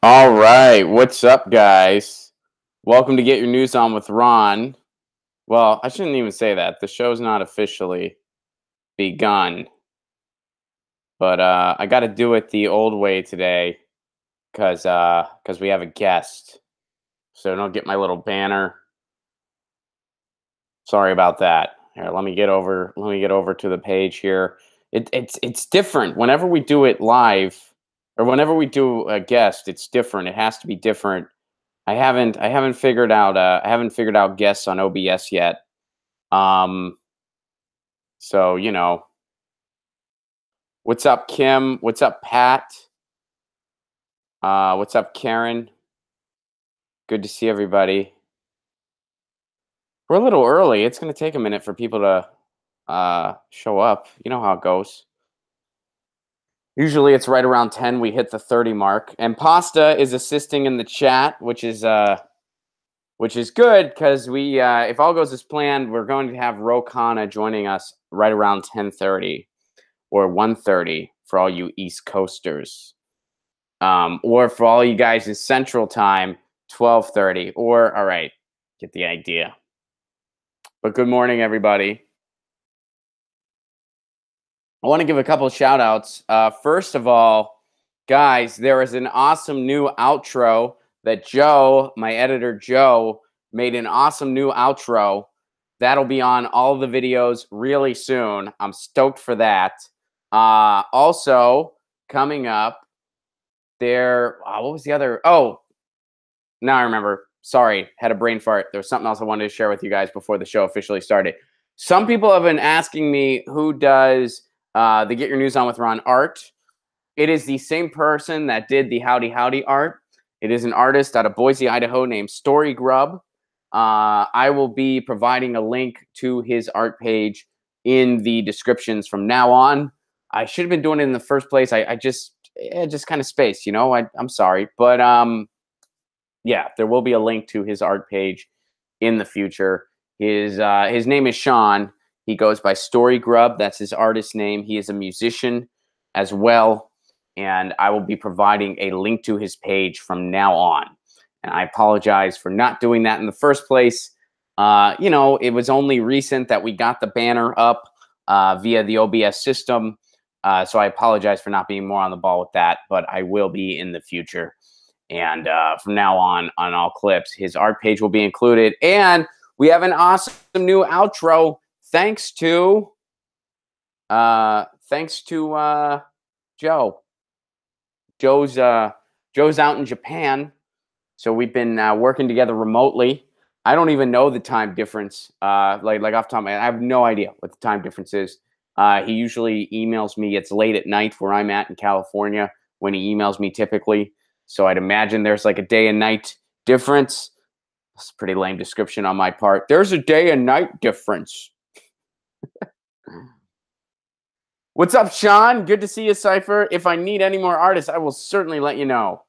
All right, what's up, guys? Welcome to Get Your News On with Ron. Well, I shouldn't even say that. The show's not officially begun, but I got to do it the old way today because we have a guest. So don't get my little banner. Sorry about that. Here, let me get over. Let me get over to the page here. It's different whenever we do it live, or whenever we do a guest. It's different. It has to be different. I haven't figured out guests on OBS yet. Um so what's up, Kim? What's up, Pat? What's up, Karen? Good to see everybody. We're a little early. It's gonna take a minute for people to show up. You know how it goes. Usually it's right around 10 we hit the 30 mark. And Pasta is assisting in the chat, which is good because we, if all goes as planned, we're going to have Ro Khanna joining us right around 10:30 or 1:30 for all you East Coasters, or for all you guys in Central Time, 12:30. Or all right, get the idea. But good morning, everybody. I want to give a couple of shout outs. First of all, guys, there is an awesome new outro that Joe, my editor Joe, made an awesome new outro. That'll be on all the videos really soon. I'm stoked for that. Also, coming up, what was the other? Oh, now I remember. Sorry, had a brain fart. There was something else I wanted to share with you guys before the show officially started. Some people have been asking me who does the Get Your News On with Ron art. It is the same person that did the Howdy Howdy art. It is an artist out of Boise, Idaho named Story Grub. I will be providing a link to his art page in the descriptions from now on. I should have been doing it in the first place. I just kind of spaced, I'm sorry. But yeah, there will be a link to his art page in the future. His name is Sean. He goes by Story Grub. That's his artist name. He is a musician as well. And I will be providing a link to his page from now on. And I apologize for not doing that in the first place. It was only recent that we got the banner up via the OBS system. So I apologize for not being more on the ball with that, but I will be in the future. And from now on all clips, his art page will be included. And we have an awesome new outro thanks to Joe. Joe's out in Japan, so we've been working together remotely. I don't even know the time difference. Like off the top of my head, I have no idea what the time difference is. He usually emails me. It's late at night where I'm at in California when he emails me typically. So I'd imagine there's like a day and night difference. That's a pretty lame description on my part. There's a day and night difference. What's up, Sean? Good to see you, Cypher. If I need any more artists, I will certainly let you know.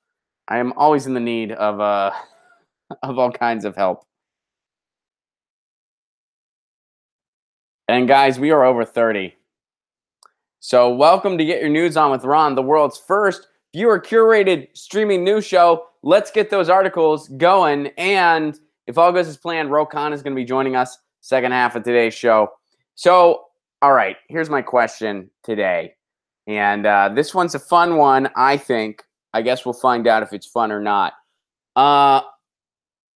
I am always in the need of of all kinds of help. And guys, we are over 30. So welcome to Get Your News On with Ron, the world's first viewer-curated streaming news show. Let's get those articles going. And if all goes as planned, Ro Khanna is going to be joining us second half of today's show. So, all right, here's my question today. And this one's a fun one, I think. I guess we'll find out if it's fun or not.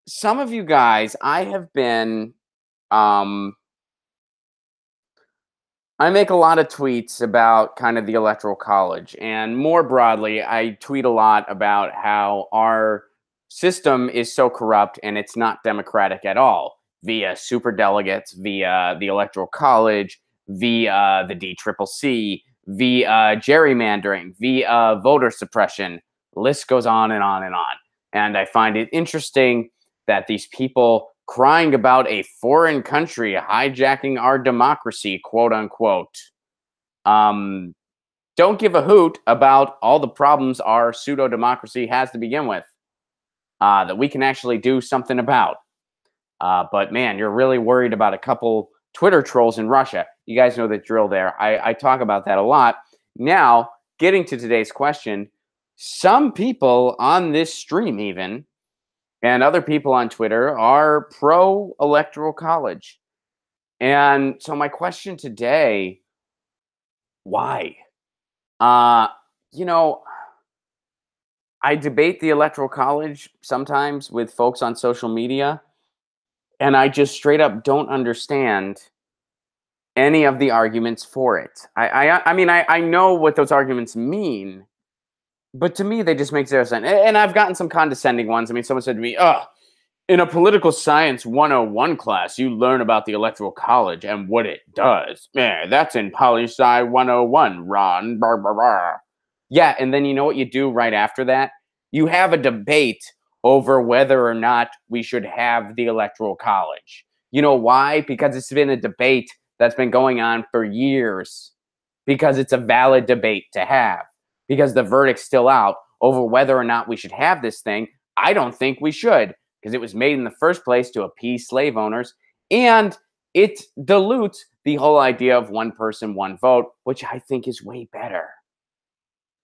Some of you guys, I have been... I make a lot of tweets about kind of the Electoral College. And more broadly, I tweet a lot about how our system is so corrupt and it's not democratic at all, via superdelegates, via the Electoral College, via the DCCC, via gerrymandering, via voter suppression. The list goes on and on and on. And I find it interesting that these people crying about a foreign country hijacking our democracy, quote unquote, don't give a hoot about all the problems our pseudo-democracy has to begin with, that we can actually do something about. But man, you're really worried about a couple Twitter trolls in Russia. You guys know the drill there. I talk about that a lot. Now, getting to today's question, some people on this stream, even, and other people on Twitter, are pro electoral college. And so, my question today, why? Uh, you know, I debate the electoral college sometimes with folks on social media, and I just straight up don't understand any of the arguments for it. I mean, I know what those arguments mean, but to me, they just make zero sense. And I've gotten some condescending ones. I mean, someone said to me, "Oh, in a political science 101 class, you learn about the electoral college and what it does. Yeah, that's in poli sci 101, Ron." Blah, blah, blah. Yeah, and then you know what you do right after that? You have a debate over whether or not we should have the electoral college. You know why? Because it's been a debate that's been going on for years. Because it's a valid debate to have. Because the verdict's still out over whether or not we should have this thing. I don't think we should, because it was made in the first place to appease slave owners, and it dilutes the whole idea of one person, one vote, which I think is way better.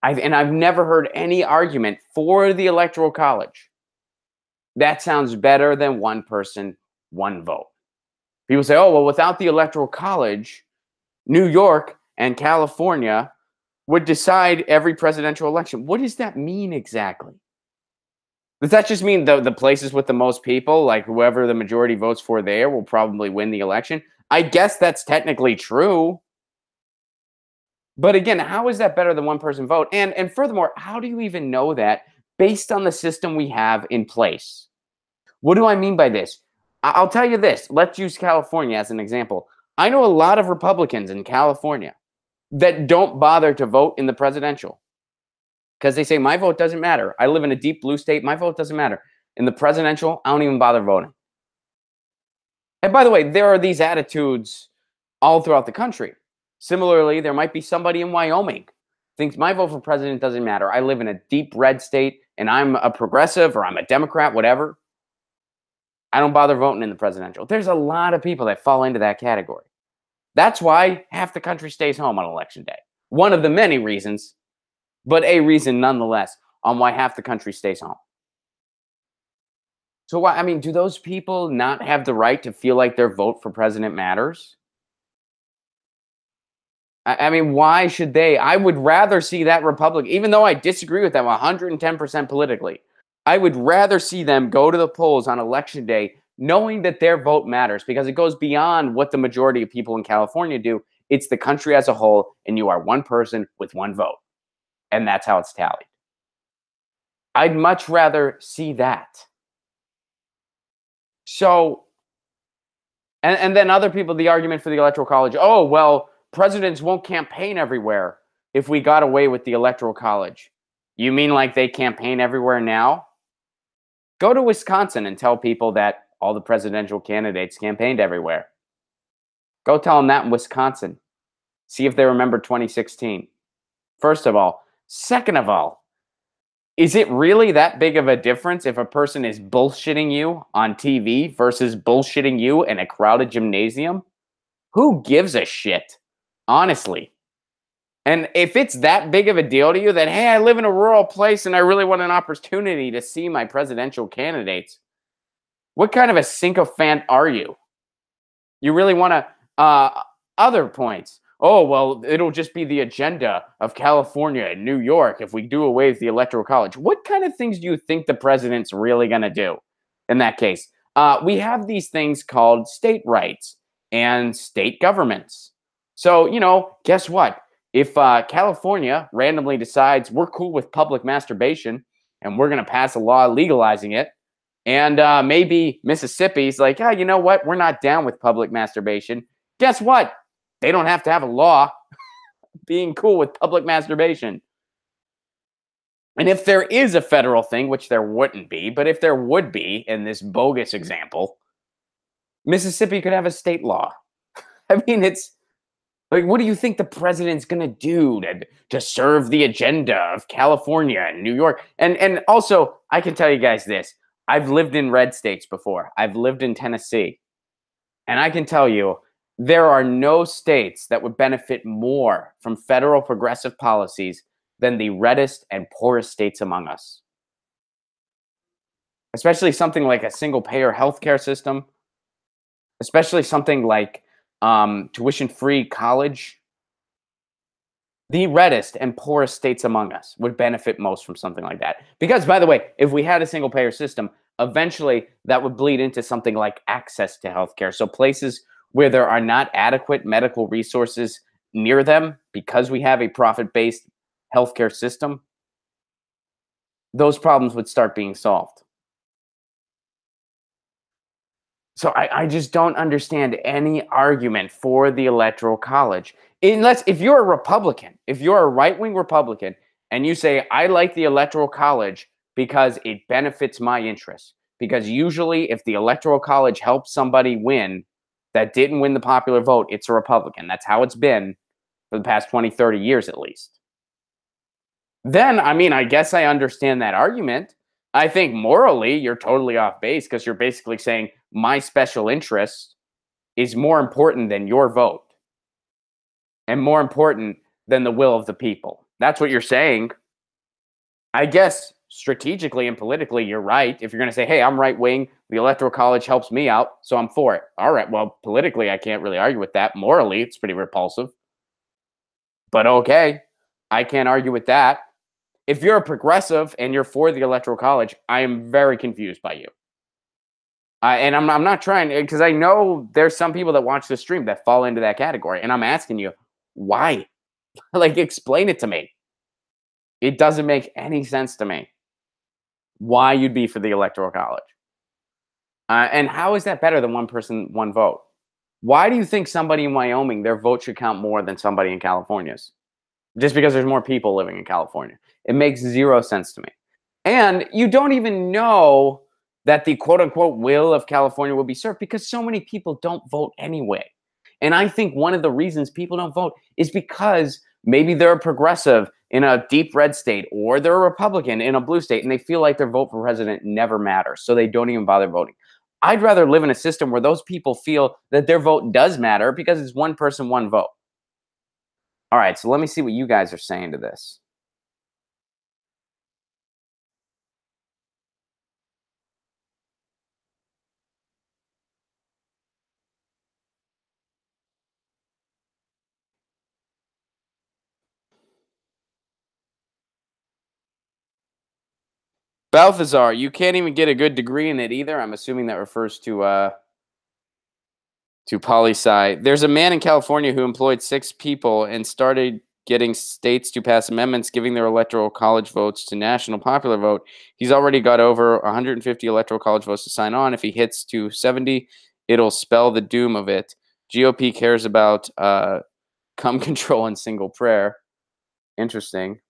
I've never heard any argument for the Electoral College that sounds better than one person, one vote. People say, oh, well, without the Electoral College, New York and California would decide every presidential election. What does that mean exactly? Does that just mean the places with the most people, like whoever the majority votes for there, will probably win the election? I guess that's technically true. But again, how is that better than one person vote? And furthermore, how do you even know that based on the system we have in place? What do I mean by this? I'll tell you this. Let's use California as an example. I know a lot of Republicans in California that don't bother to vote in the presidential because they say, my vote doesn't matter. I live in a deep blue state. My vote doesn't matter. In the presidential, I don't even bother voting. And by the way, there are these attitudes all throughout the country. Similarly, there might be somebody in Wyoming thinks my vote for president doesn't matter. I live in a deep red state and I'm a progressive or I'm a Democrat, whatever. I don't bother voting in the presidential. There's a lot of people that fall into that category. That's why half the country stays home on election day. One of the many reasons, but a reason nonetheless on why half the country stays home. So why, I mean, do those people not have the right to feel like their vote for president matters? I mean, why should they? I would rather see that Republican, even though I disagree with them 110% politically, I would rather see them go to the polls on election day knowing that their vote matters because it goes beyond what the majority of people in California do. It's the country as a whole, and you are one person with one vote. And that's how it's tallied. I'd much rather see that. So, and then other people, the argument for the Electoral College, oh, well, presidents won't campaign everywhere if we got away with the Electoral College. You mean like they campaign everywhere now? Go to Wisconsin and tell people that all the presidential candidates campaigned everywhere. Go tell them that in Wisconsin. See if they remember 2016. First of all. Second of all, is it really that big of a difference if a person is bullshitting you on TV versus bullshitting you in a crowded gymnasium? Who gives a shit? Honestly. And if it's that big of a deal to you that, hey, I live in a rural place and I really want an opportunity to see my presidential candidates, what kind of a sycophant are you? You really want to, other points. Oh, well, it'll just be the agenda of California and New York if we do away with the Electoral College. What kind of things do you think the president's really going to do in that case? We have these things called state rights and state governments. So, guess what? If California randomly decides we're cool with public masturbation and we're going to pass a law legalizing it, and maybe Mississippi's like, you know what? We're not down with public masturbation. Guess what? They don't have to have a law being cool with public masturbation. And if there is a federal thing, which there wouldn't be, but if there would be in this bogus example, Mississippi could have a state law. I mean, it's like, what do you think the president's going to do to serve the agenda of California and New York? And also, I can tell you guys this. I've lived in red states before. I've lived in Tennessee. And I can tell you, there are no states that would benefit more from federal progressive policies than the reddest and poorest states among us, especially something like a single payer healthcare system, especially something like tuition free college. The reddest and poorest states among us would benefit most from something like that. Because, by the way, if we had a single payer system, eventually that would bleed into something like access to healthcare. So, places where there are not adequate medical resources near them because we have a profit based healthcare system, those problems would start being solved. So I just don't understand any argument for the Electoral College. Unless if you're a Republican, if you're a right-wing Republican, and you say, I like the Electoral College because it benefits my interests. Because usually if the Electoral College helps somebody win that didn't win the popular vote, it's a Republican. That's how it's been for the past 20, 30 years at least. Then, I mean, I guess I understand that argument. I think morally, you're totally off base because you're basically saying my special interest is more important than your vote and more important than the will of the people. That's what you're saying. I guess strategically and politically, you're right. If you're going to say, hey, I'm right wing, the Electoral College helps me out, so I'm for it. All right, well, politically, I can't really argue with that. Morally, it's pretty repulsive. But okay, I can't argue with that. If you're a progressive and you're for the Electoral College, I am very confused by you. And I'm not trying, because I know there's some people that watch the stream that fall into that category. And I'm asking you, why? Like, explain it to me. It doesn't make any sense to me why you'd be for the Electoral College. And how is that better than one person, one vote? Why do you think somebody in Wyoming, their vote should count more than somebody in California's? Just because there's more people living in California. It makes zero sense to me. And you don't even know that the quote unquote will of California will be served because so many people don't vote anyway. And I think one of the reasons people don't vote is because maybe they're a progressive in a deep red state or they're a Republican in a blue state and they feel like their vote for president never matters. So they don't even bother voting. I'd rather live in a system where those people feel that their vote does matter because it's one person, one vote. All right, so let me see what you guys are saying to this. Balthazar, you can't even get a good degree in it either. I'm assuming that refers to poli sci. There's a man in California who employed 6 people and started getting states to pass amendments giving their electoral college votes to national popular vote. He's already got over 150 electoral college votes to sign on. If he hits 270, it'll spell the doom of it. GOP cares about cum control and single prayer. Interesting.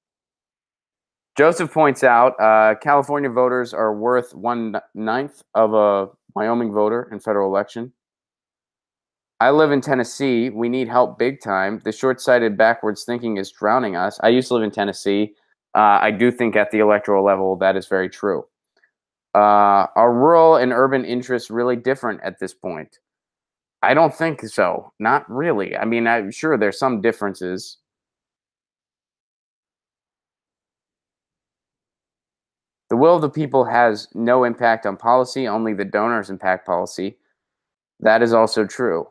Joseph points out California voters are worth 1/9 of a Wyoming voter in federal election. I live in Tennessee. We need help big time. The short-sighted backwards thinking is drowning us. I used to live in Tennessee. I do think at the electoral level that is very true. Are rural and urban interests really different at this point? I don't think so. Not really. I mean, I'm sure there's some differences. The will of the people has no impact on policy, only the donors impact policy. That is also true.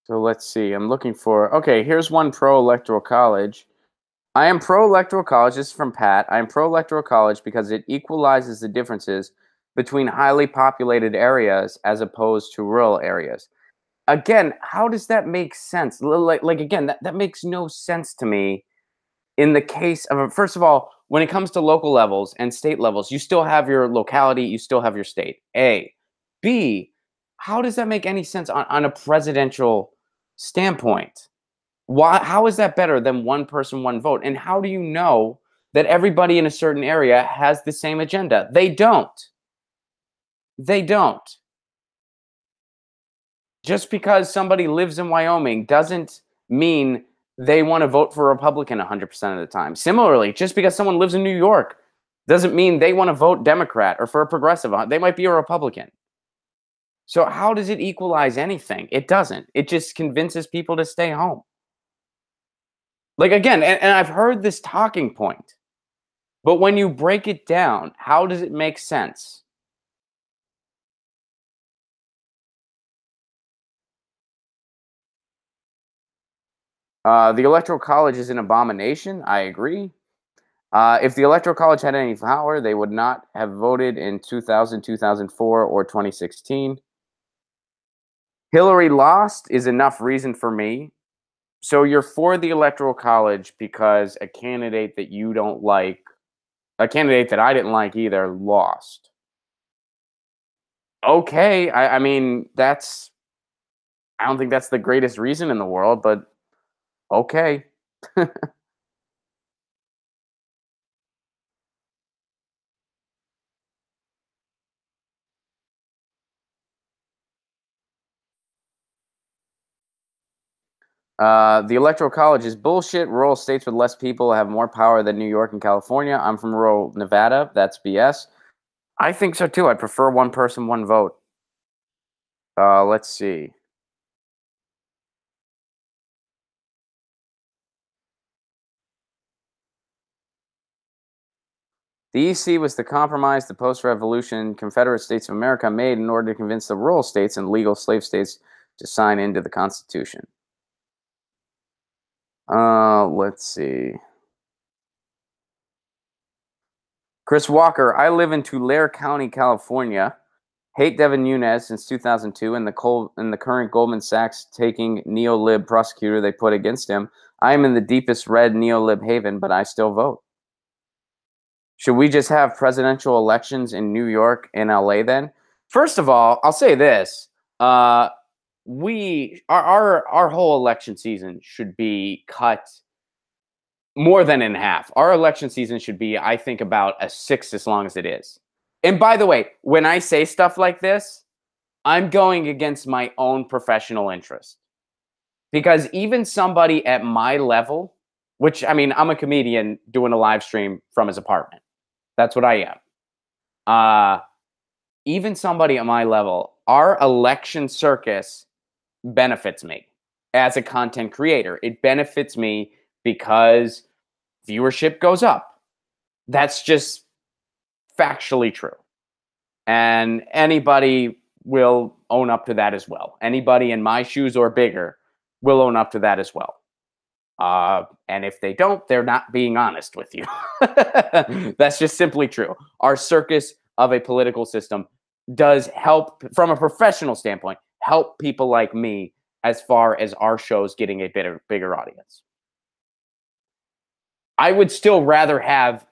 So let's see. I'm looking for. Okay, here's one pro electoral college. I am pro electoral college. This is from Pat. I am pro electoral college because it equalizes the differences between highly populated areas as opposed to rural areas. Again, how does that make sense? Like again, that makes no sense to me in the case of, first of all, when it comes to local levels and state levels, you still have your locality, you still have your state. A. B. How does that make any sense on a presidential standpoint? Why? How is that better than one person, one vote? And how do you know that everybody in a certain area has the same agenda? They don't. They don't. Just because somebody lives in Wyoming doesn't mean they want to vote for a Republican 100% of the time. Similarly, just because someone lives in New York doesn't mean they want to vote Democrat or for a progressive. They might be a Republican. So how does it equalize anything? It doesn't. It just convinces people to stay home. Like again, and I've heard this talking point, but when you break it down, how does it make sense? The Electoral College is an abomination. I agree. If the Electoral College had any power, they would not have voted in 2000, 2004, or 2016. Hillary lost is enough reason for me. So you're for the Electoral College because a candidate that you don't like, a candidate that I didn't like either, lost. Okay, I mean, I don't think that's the greatest reason in the world, but okay. The Electoral College is bullshit. Rural states with less people have more power than New York and California. I'm from rural Nevada. That's BS. I think so too. I'd prefer one person, one vote. Let's see. The EC was the compromise the post revolution Confederate States of America made in order to convince the rural states and legal slave states to sign into the Constitution. Let's see. Chris Walker, I live in Tulare County, California. Hate Devin Nunes since 2002 and the current Goldman Sachs taking neo-lib prosecutor they put against him. I am in the deepest red neo-lib haven, but I still vote. Should we just have presidential elections in New York and LA then? First of all, I'll say this. Our whole election season should be cut more than in half. Our election season should be, I think, about a sixth as long as it is. And by the way, when I say stuff like this, I'm going against my own professional interest. Because even somebody at my level, which I mean, I'm a comedian doing a live stream from his apartment. That's what I am. Even somebody at my level, our election circus benefits me as a content creator. It benefits me because viewership goes up. That's just factually true. And anybody will own up to that as well. Anybody in my shoes or bigger will own up to that as well. And if they don't, they're not being honest with you. That's just simply true. Our circus of a political system does help, from a professional standpoint, help people like me as far as our shows getting a bigger audience. I would still rather have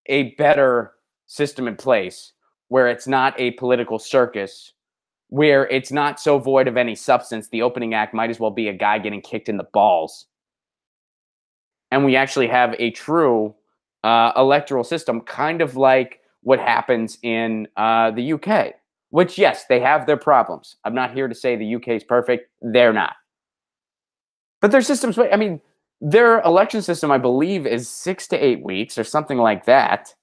a better system in place where it's not a political circus, where it's not so void of any substance. The opening act might as well be a guy getting kicked in the balls. And we actually have a true electoral system, kind of like what happens in the UK, which, yes, they have their problems. I'm not here to say the UK is perfect. They're not. But their systems, I mean, their election system, I believe, is 6 to 8 weeks or something like that.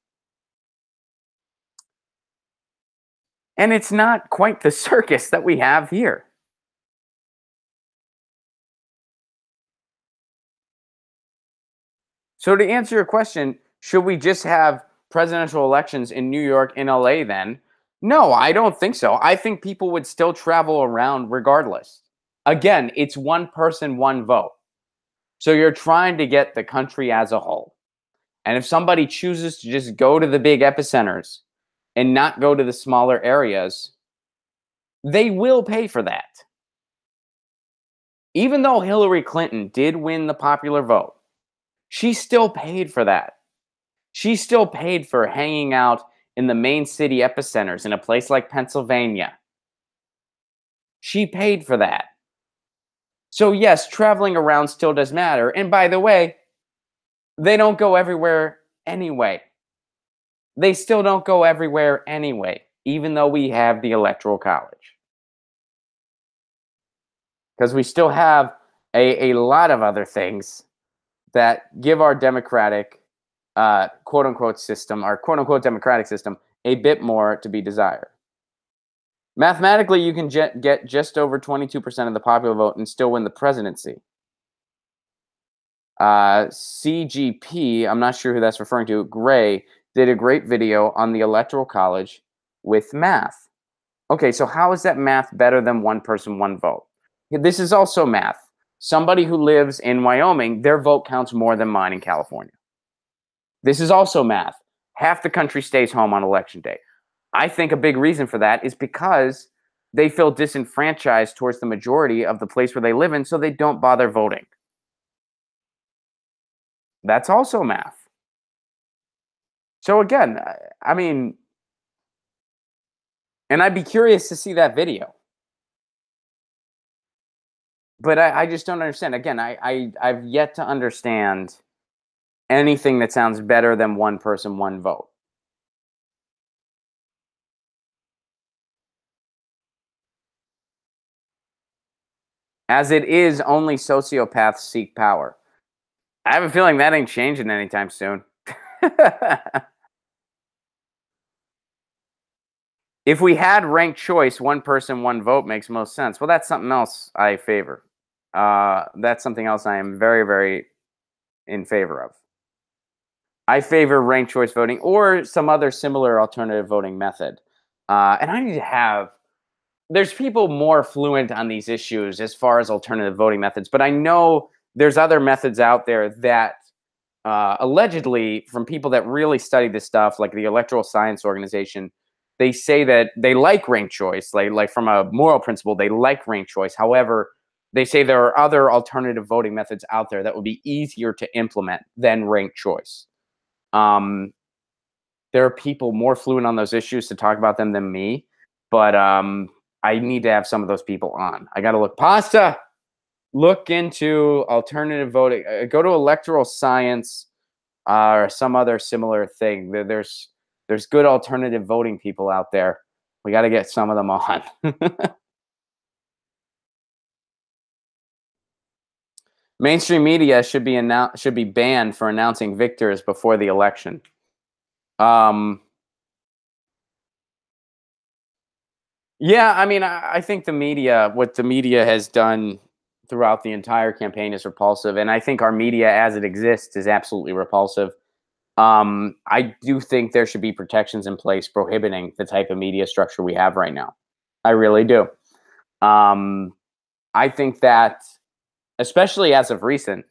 And it's not quite the circus that we have here. So to answer your question, should we just have presidential elections in New York and LA then? No, I don't think so. I think people would still travel around regardless. Again, it's one person, one vote. So you're trying to get the country as a whole. And if somebody chooses to just go to the big epicenters and not go to the smaller areas, they will pay for that. Even though Hillary Clinton did win the popular vote, she still paid for that. She still paid for hanging out in the main city epicenters in a place like Pennsylvania. She paid for that. So yes, traveling around still does matter. And by the way, they don't go everywhere anyway. They still don't go everywhere anyway. even though we have the Electoral College. Because we still have a lot of other things that give our democratic quote unquote system, our quote unquote democratic system, a bit more to be desired. Mathematically, you can get just over 22% of the popular vote and still win the presidency. CGP, I'm not sure who that's referring to, Gray, did a great video on the Electoral College with math. Okay, so how is that math better than one person, one vote? This is also math. Somebody who lives in Wyoming, their vote counts more than mine in California. This is also math. Half the country stays home on election day. I think a big reason for that is because they feel disenfranchised towards the majority of the place where they live in, so they don't bother voting. That's also math. So again, I mean, and I'd be curious to see that video. But I just don't understand. Again, I've yet to understand anything that sounds better than one person, one vote. As it is, only sociopaths seek power. I have a feeling that ain't changing anytime soon. If we had ranked choice, one person, one vote makes most sense. Well, that's something else I favor. That's something else I am very, very in favor of. I favor ranked choice voting or some other similar alternative voting method. And I need to have, there's people more fluent on these issues as far as alternative voting methods, but I know there's other methods out there that allegedly from people that really study this stuff, like the Electoral Science Organization, they say that they like ranked choice, like from a moral principle, they like ranked choice. However, they say there are other alternative voting methods out there that would be easier to implement than ranked choice. There are people more fluent on those issues to talk about them than me, but I need to have some of those people on. I got to look into alternative voting. Go to Electoral Science or some other similar thing. There's good alternative voting people out there. We got to get some of them on. Mainstream media should be banned for announcing victors before the election. Yeah, I mean, I think what the media has done throughout the entire campaign is repulsive, and I think our media as it exists is absolutely repulsive. I do think there should be protections in place prohibiting the type of media structure we have right now. I really do. I think that, especially as of recent,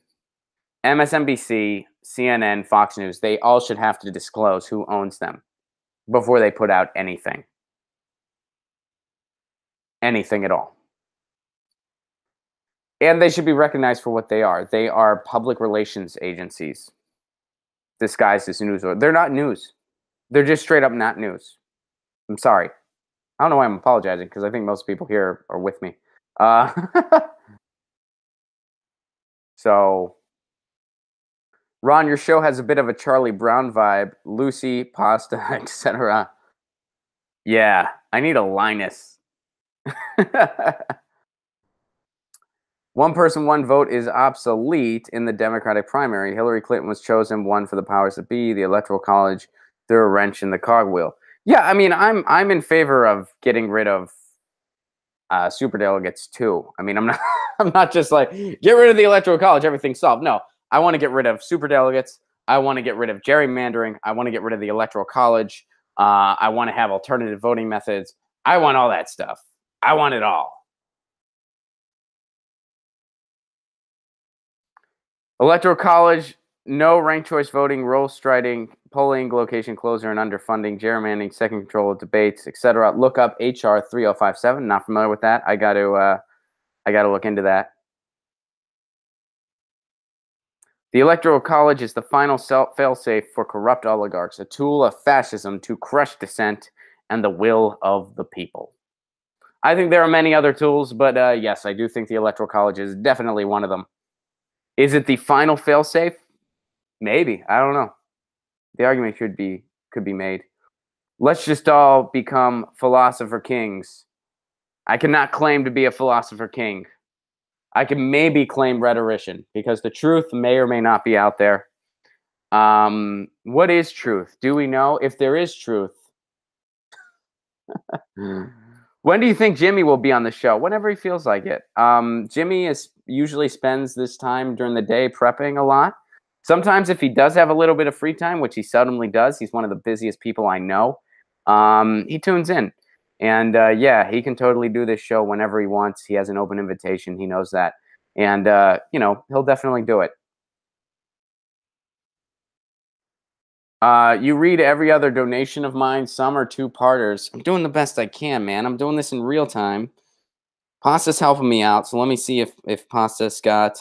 MSNBC, CNN, Fox News, they all should have to disclose who owns them before they put out anything. Anything at all. And they should be recognized for what they are. They are public relations agencies disguised as news. They're not news. They're just straight up not news. I'm sorry. I don't know why I'm apologizing, because I think most people here are with me. So, Ron, your show has a bit of a Charlie Brown vibe. Lucy, pasta, etc. Yeah, I need a Linus. One person, one vote is obsolete in the Democratic primary. Hillary Clinton was chosen, one for the powers that be. The Electoral College threw a wrench in the cogwheel. Yeah, I mean, I'm in favor of getting rid of superdelegates too. I mean, I'm not just like get rid of the Electoral College, everything's solved. No, I want to get rid of superdelegates. I want to get rid of gerrymandering. I want to get rid of the Electoral College. I want to have alternative voting methods. I want all that stuff. I want it all. Electoral College, no ranked choice voting, role striding, polling location closer and underfunding, gerrymandering, second control of debates, etc. Look up HR 3057. Not familiar with that. I got to look into that. The Electoral College is the final failsafe for corrupt oligarchs, a tool of fascism to crush dissent and the will of the people. I think there are many other tools, but yes, I do think the Electoral College is definitely one of them. Is it the final failsafe? Maybe. I don't know. The argument could be made. Let's just all become philosopher kings. I cannot claim to be a philosopher king. I can maybe claim rhetorician because the truth may or may not be out there. What is truth? Do we know if there is truth? When do you think Jimmy will be on the show? Whenever he feels like it. Jimmy usually spends this time during the day prepping a lot. Sometimes if he does have a little bit of free time, which he seldomly does, he's one of the busiest people I know, he tunes in. And yeah, he can totally do this show whenever he wants. He has an open invitation. He knows that. And, you know, he'll definitely do it. You read every other donation of mine. Some are two-parters. I'm doing the best I can, man. I'm doing this in real time. Pasta's helping me out. So let me see if Pasta's got...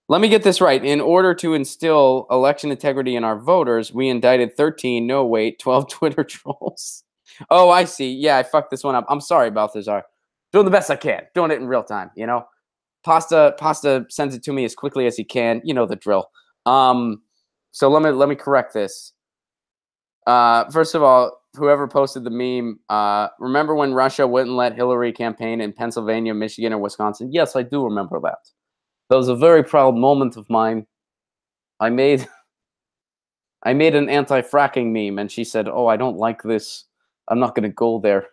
Let me get this right. In order to instill election integrity in our voters, we indicted 13, no wait, 12 Twitter trolls. Oh, I see. Yeah, I fucked this one up. I'm sorry, Balthazar. Doing the best I can. Doing it in real time, you know? Pasta sends it to me as quickly as he can. You know the drill. So let me correct this. First of all, whoever posted the meme, remember when Russia wouldn't let Hillary campaign in Pennsylvania, Michigan, or Wisconsin? Yes, I do remember that. That was a very proud moment of mine. I made an anti-fracking meme, and she said, "Oh, I don't like this. I'm not going to go there."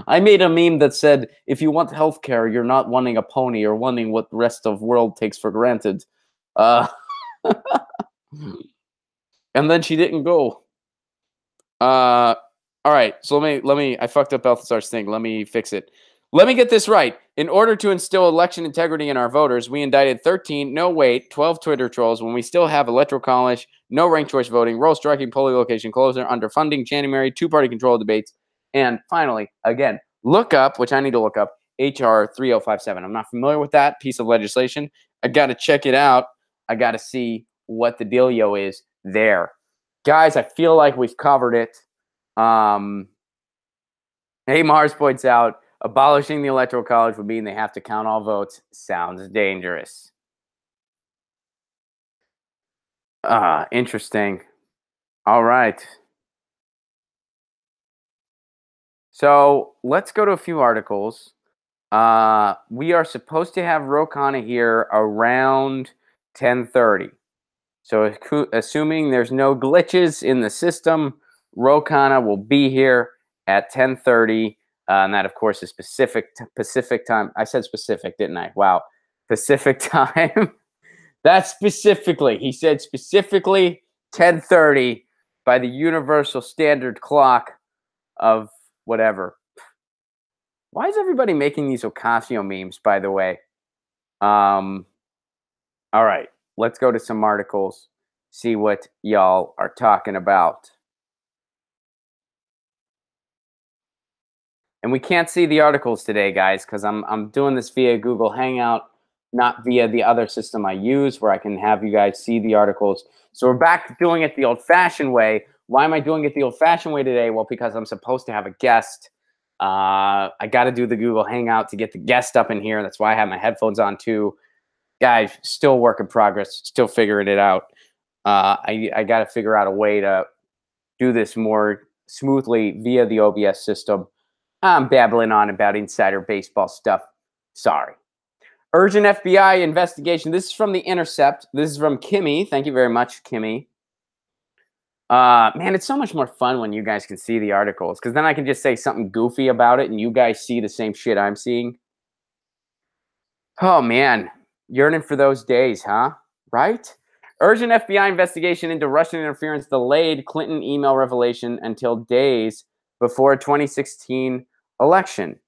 I made a meme that said, "If you want healthcare, you're not wanting a pony or wanting what the rest of the world takes for granted." And then she didn't go. All right. So let me. I fucked up Balthazar's thing. Let me fix it. Let me get this right. In order to instill election integrity in our voters, we indicted 13, no wait, 12 Twitter trolls when we still have electoral college, no ranked choice voting, roll striking, polling location closer, underfunding, January, two-party control debates, and finally, again, look up, which I need to look up, HR 3057. I'm not familiar with that piece of legislation. I got to check it out. I got to see what the dealio is there. Guys, I feel like we've covered it. Hey, Mars points out, abolishing the Electoral College would mean they have to count all votes. Sounds dangerous. Interesting. All right. So let's go to a few articles. We are supposed to have Ro Khanna here around 10:30. So assuming there's no glitches in the system, Ro Khanna will be here at 10:30. And that, of course, is Pacific time. I said specific, didn't I? Wow. Pacific time. That's specifically. He said specifically 10:30 by the Universal Standard Clock of whatever. Why is everybody making these Ocasio memes, by the way? All right. Let's go to some articles, see what y'all are talking about. And we can't see the articles today, guys, because I'm doing this via Google Hangout, not via the other system I use where I can have you guys see the articles. So we're back to doing it the old-fashioned way. Why am I doing it the old-fashioned way today? Well, because I'm supposed to have a guest. I got to do the Google Hangout to get the guest up in here. That's why I have my headphones on, too. Guys, still work in progress, still figuring it out. I got to figure out a way to do this more smoothly via the OBS system. I'm babbling on about insider baseball stuff. Sorry. Urgent FBI investigation. This is from The Intercept. This is from Kimmy. Thank you very much, Kimmy. Man, it's so much more fun when you guys can see the articles, because then I can just say something goofy about it and you guys see the same shit I'm seeing. Oh, man. Yearning for those days, huh? Right? Urgent FBI investigation into Russian interference delayed Clinton email revelation until days before 2016 election.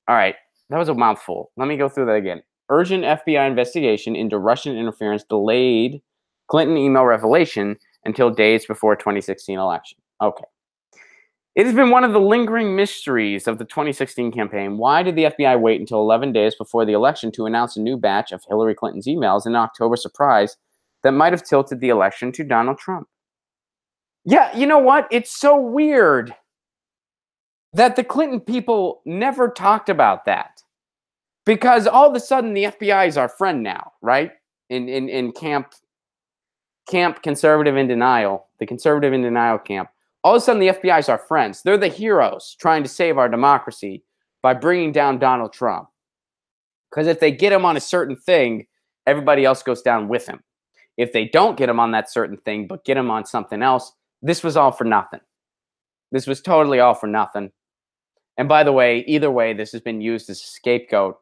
All right, that was a mouthful. Let me go through that again. Urgent FBI investigation into Russian interference delayed Clinton email revelation until days before 2016 election. Okay. It has been one of the lingering mysteries of the 2016 campaign. Why did the FBI wait until 11 days before the election to announce a new batch of Hillary Clinton's emails in an October surprise that might have tilted the election to Donald Trump? Yeah, you know what? It's so weird that the Clinton people never talked about that. Because all of a sudden the FBI is our friend now, right? In camp conservative in denial, the conservative in denial camp. All of a sudden, the FBI is our friends. They're the heroes trying to save our democracy by bringing down Donald Trump. Because if they get him on a certain thing, everybody else goes down with him. If they don't get him on that certain thing, but get him on something else, this was all for nothing. This was totally all for nothing. And by the way, either way, this has been used as a scapegoat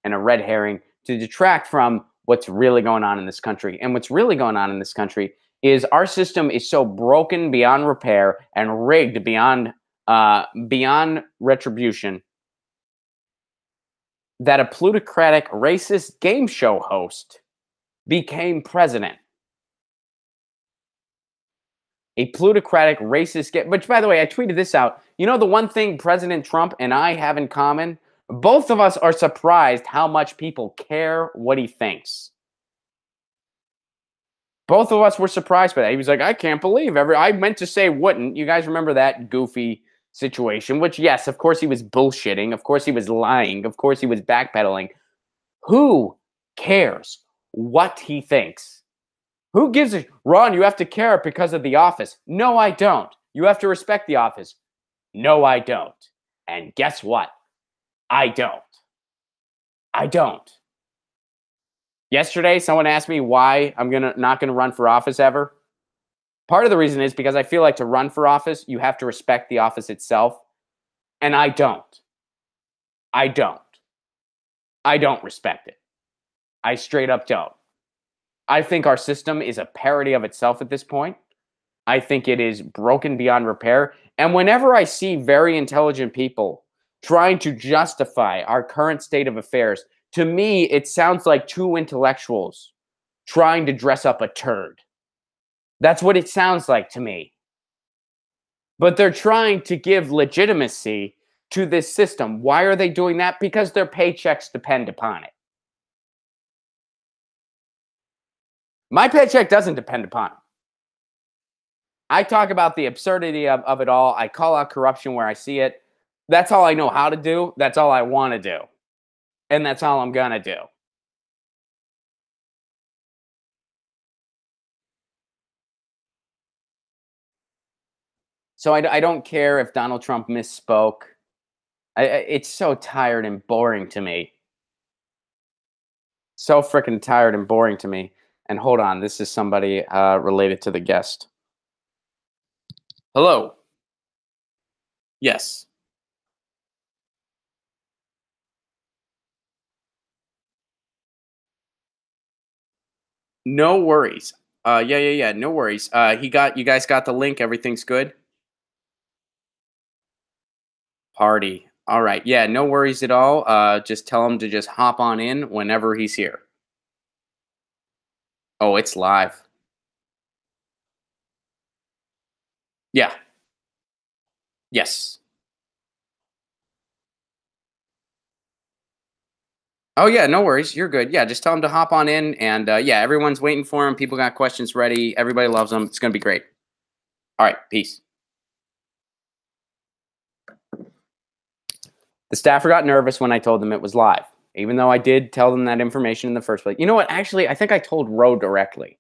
and a red herring to detract from what's really going on in this country. And what's really going on in this country is our system is so broken beyond repair and rigged beyond retribution that a plutocratic, racist game show host became president. A plutocratic, racist which, by the way, I tweeted this out. You know, the one thing President Trump and I have in common? Both of us are surprised how much people care what he thinks. Both of us were surprised by that. He was like, I can't believe I meant to say wouldn't. You guys remember that goofy situation, which, yes, of course he was bullshitting. Of course he was lying. Of course he was backpedaling. Who cares what he thinks? Who gives a Ron, you have to care because of The Office. No, I don't. You have to respect The Office. No, I don't. And guess what? I don't. I don't. Yesterday, someone asked me why I'm not gonna run for office ever. Part of the reason is because I feel like to run for office, you have to respect the office itself. And I don't. I don't. I don't respect it. I straight up don't. I think our system is a parody of itself at this point. I think it is broken beyond repair. And whenever I see very intelligent people trying to justify our current state of affairs, to me, it sounds like two intellectuals trying to dress up a turd. That's what it sounds like to me. But they're trying to give legitimacy to this system. Why are they doing that? Because their paychecks depend upon it. My paycheck doesn't depend upon it. I talk about the absurdity of it all. I call out corruption where I see it. That's all I know how to do. That's all I want to do. And that's all I'm going to do. So I don't care if Donald Trump misspoke. It's so tired and boring to me. So freaking tired and boring to me. And hold on, this is somebody related to the guest. Hello. Yes. No worries. Yeah. No worries. You guys got the link. Everything's good. Party. All right. Yeah. No worries at all. Just tell him to just hop on in whenever he's here. Oh, it's live. Yeah. Yes. Oh yeah, no worries. You're good. Yeah, just tell him to hop on in, and yeah, everyone's waiting for him. People got questions ready. Everybody loves him. It's gonna be great. All right, peace. The staffer got nervous when I told them it was live, even though I did tell them that information in the first place. You know what? Actually, I think I told Ro directly.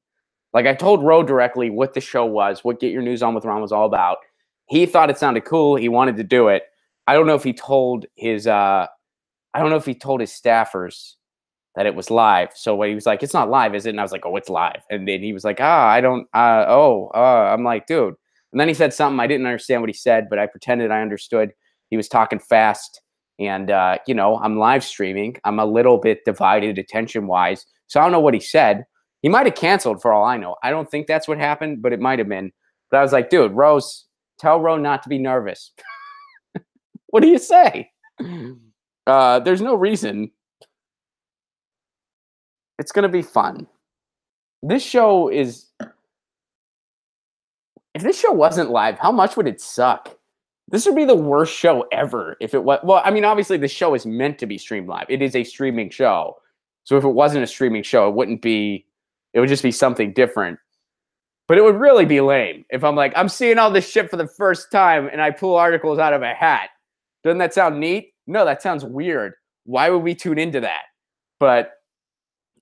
Like, I told Ro directly what the show was, what Get Your News On with Ron was all about. He thought it sounded cool. He wanted to do it. I don't know if he told his staffers that it was live. So when he was like, it's not live, is it? And I was like, oh, it's live. And then he was like, I'm like, dude. And then he said something. I didn't understand what he said, but I pretended I understood. He was talking fast. And, I'm live streaming. I'm a little bit divided attention-wise. So I don't know what he said. He might have canceled for all I know. I don't think that's what happened, but it might have been. But I was like, dude, tell Ro not to be nervous. What do you say? There's no reason. It's going to be fun. If this show wasn't live, how much would it suck? This would be the worst show ever if it was. Well, I mean, obviously the show is meant to be streamed live. It is a streaming show. So if it wasn't a streaming show, it would just be something different. But it would really be lame if I'm like, I'm seeing all this shit for the first time and I pull articles out of a hat. Doesn't that sound neat? No, that sounds weird. Why would we tune into that? But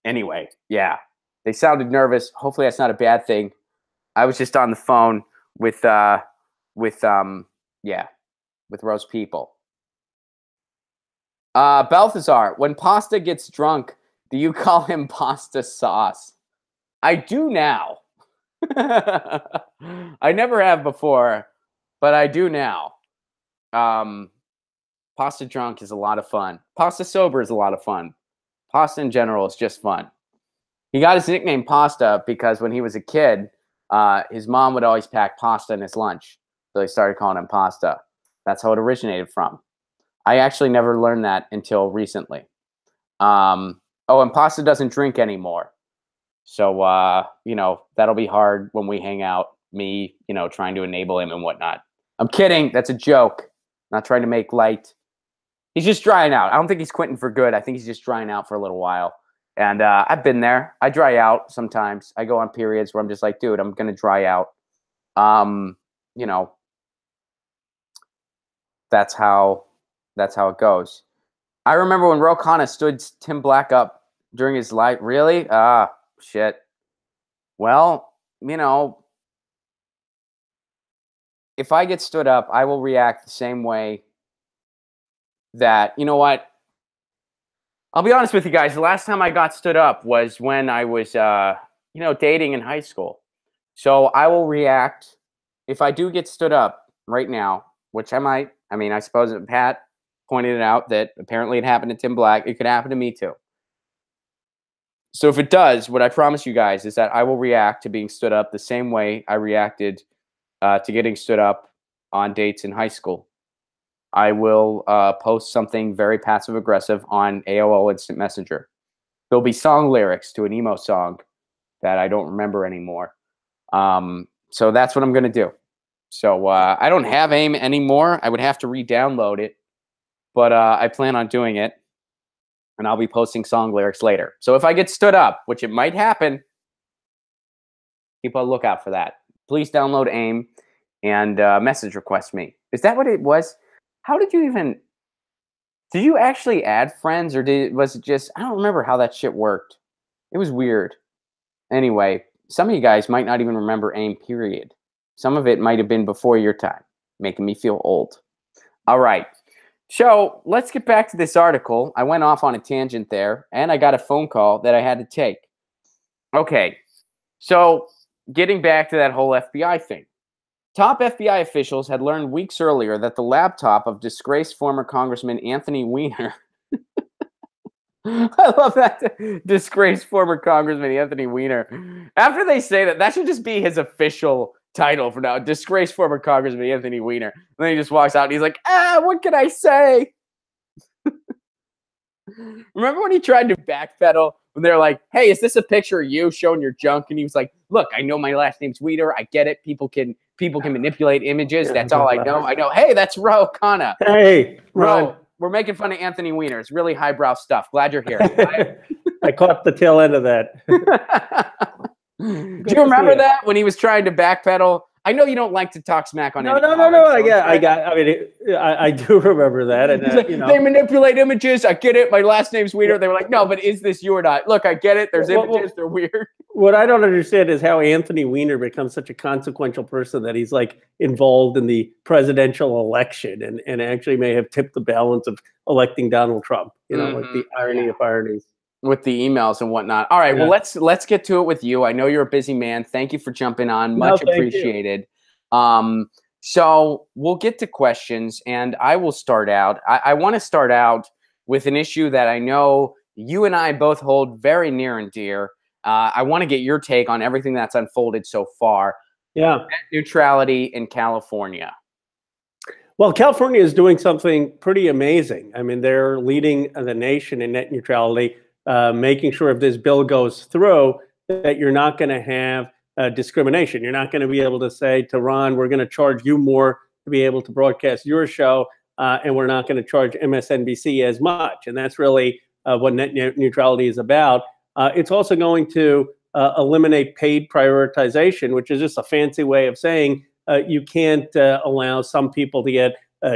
anyway, yeah, they sounded nervous. Hopefully that's not a bad thing. I was just on the phone with with yeah, with Ro's people. Balthazar, when Pasta gets drunk, do you call him Pasta Sauce? I do now. I never have before, but I do now. Pasta drunk is a lot of fun. Pasta sober is a lot of fun. Pasta in general is just fun. He got his nickname Pasta because when he was a kid, his mom would always pack pasta in his lunch. So he started calling him Pasta. That's how it originated from. I actually never learned that until recently. Oh, and Pasta doesn't drink anymore. So, you know, that'll be hard when we hang out, me, you know, trying to enable him and whatnot. I'm kidding. That's a joke. Not trying to make light. He's just drying out. I don't think he's quitting for good. I think he's just drying out for a little while. And I've been there. I dry out sometimes. I go on periods where I'm just like, dude, I'm going to dry out. You know, that's how it goes. I remember when Ro Khanna stood Tim Black up during his life. Really? Shit. Well, you know, if I get stood up, I will react the same way that, you know what? I'll be honest with you guys. The last time I got stood up was when I was, you know, dating in high school. So I will react if I do get stood up right now, which I might. I mean, I suppose Pat pointed it out that apparently it happened to Tim Black. It could happen to me too. So if it does, what I promise you guys is that I will react to being stood up the same way I reacted to getting stood up on dates in high school. I will post something very passive-aggressive on AOL Instant Messenger. There'll be song lyrics to an emo song that I don't remember anymore. So that's what I'm going to do. So I don't have AIM anymore. I would have to re-download it. But I plan on doing it. And I'll be posting song lyrics later. So if I get stood up, which it might happen, keep a lookout for that. Please download AIM and message request me. Is that what it was? How did you even... Did you actually add friends, or was it just... I don't remember how that shit worked. It was weird. Anyway, some of you guys might not even remember AIM, period. Some of it might have been before your time, making me feel old. All right. So let's get back to this article. I went off on a tangent there, and I got a phone call that I had to take. Okay. So getting back to that whole FBI thing. Top FBI officials had learned weeks earlier that the laptop of disgraced former Congressman Anthony Weiner I love that. Disgraced former Congressman Anthony Weiner. After they say that, that should just be his official title for now. Disgraced former Congressman Anthony Weiner. And then he just walks out and he's like, what can I say? Remember when he tried to backpedal when they're like, hey, is this a picture of you showing your junk? And he was like, look, I know my last name's Weiner. I get it. People can manipulate images. That's all I know. I know. Hey, that's Ro Khanna. Hey, Ro. We're making fun of Anthony Weiner. It's really highbrow stuff. Glad you're here. I caught the tail end of that. Do you remember that when he was trying to backpedal? I know you don't like to talk smack on No. I do remember that. And like, you know, they manipulate images. I get it. My last name's Weiner. They were like, no, but is this you or not? Look, I get it. There's images. They're weird. What I don't understand is how Anthony Weiner becomes such a consequential person that he's like involved in the presidential election and actually may have tipped the balance of electing Donald Trump. You know, like the irony of ironies. With the emails and whatnot. All right, well, let's get to it with you. I know you're a busy man. Thank you for jumping on. Much appreciated. So we'll get to questions, and I will start out. I want to start out with an issue that I know you and I both hold very near and dear. I want to get your take on everything that's unfolded so far. Yeah. Net neutrality in California. Well, California is doing something pretty amazing. I mean, they're leading the nation in net neutrality, making sure if this bill goes through that you're not going to have discrimination. You're not going to be able to say to Ron, we're going to charge you more to be able to broadcast your show, and we're not going to charge MSNBC as much. And that's really what net neutrality is about. It's also going to eliminate paid prioritization, which is just a fancy way of saying you can't allow some people to get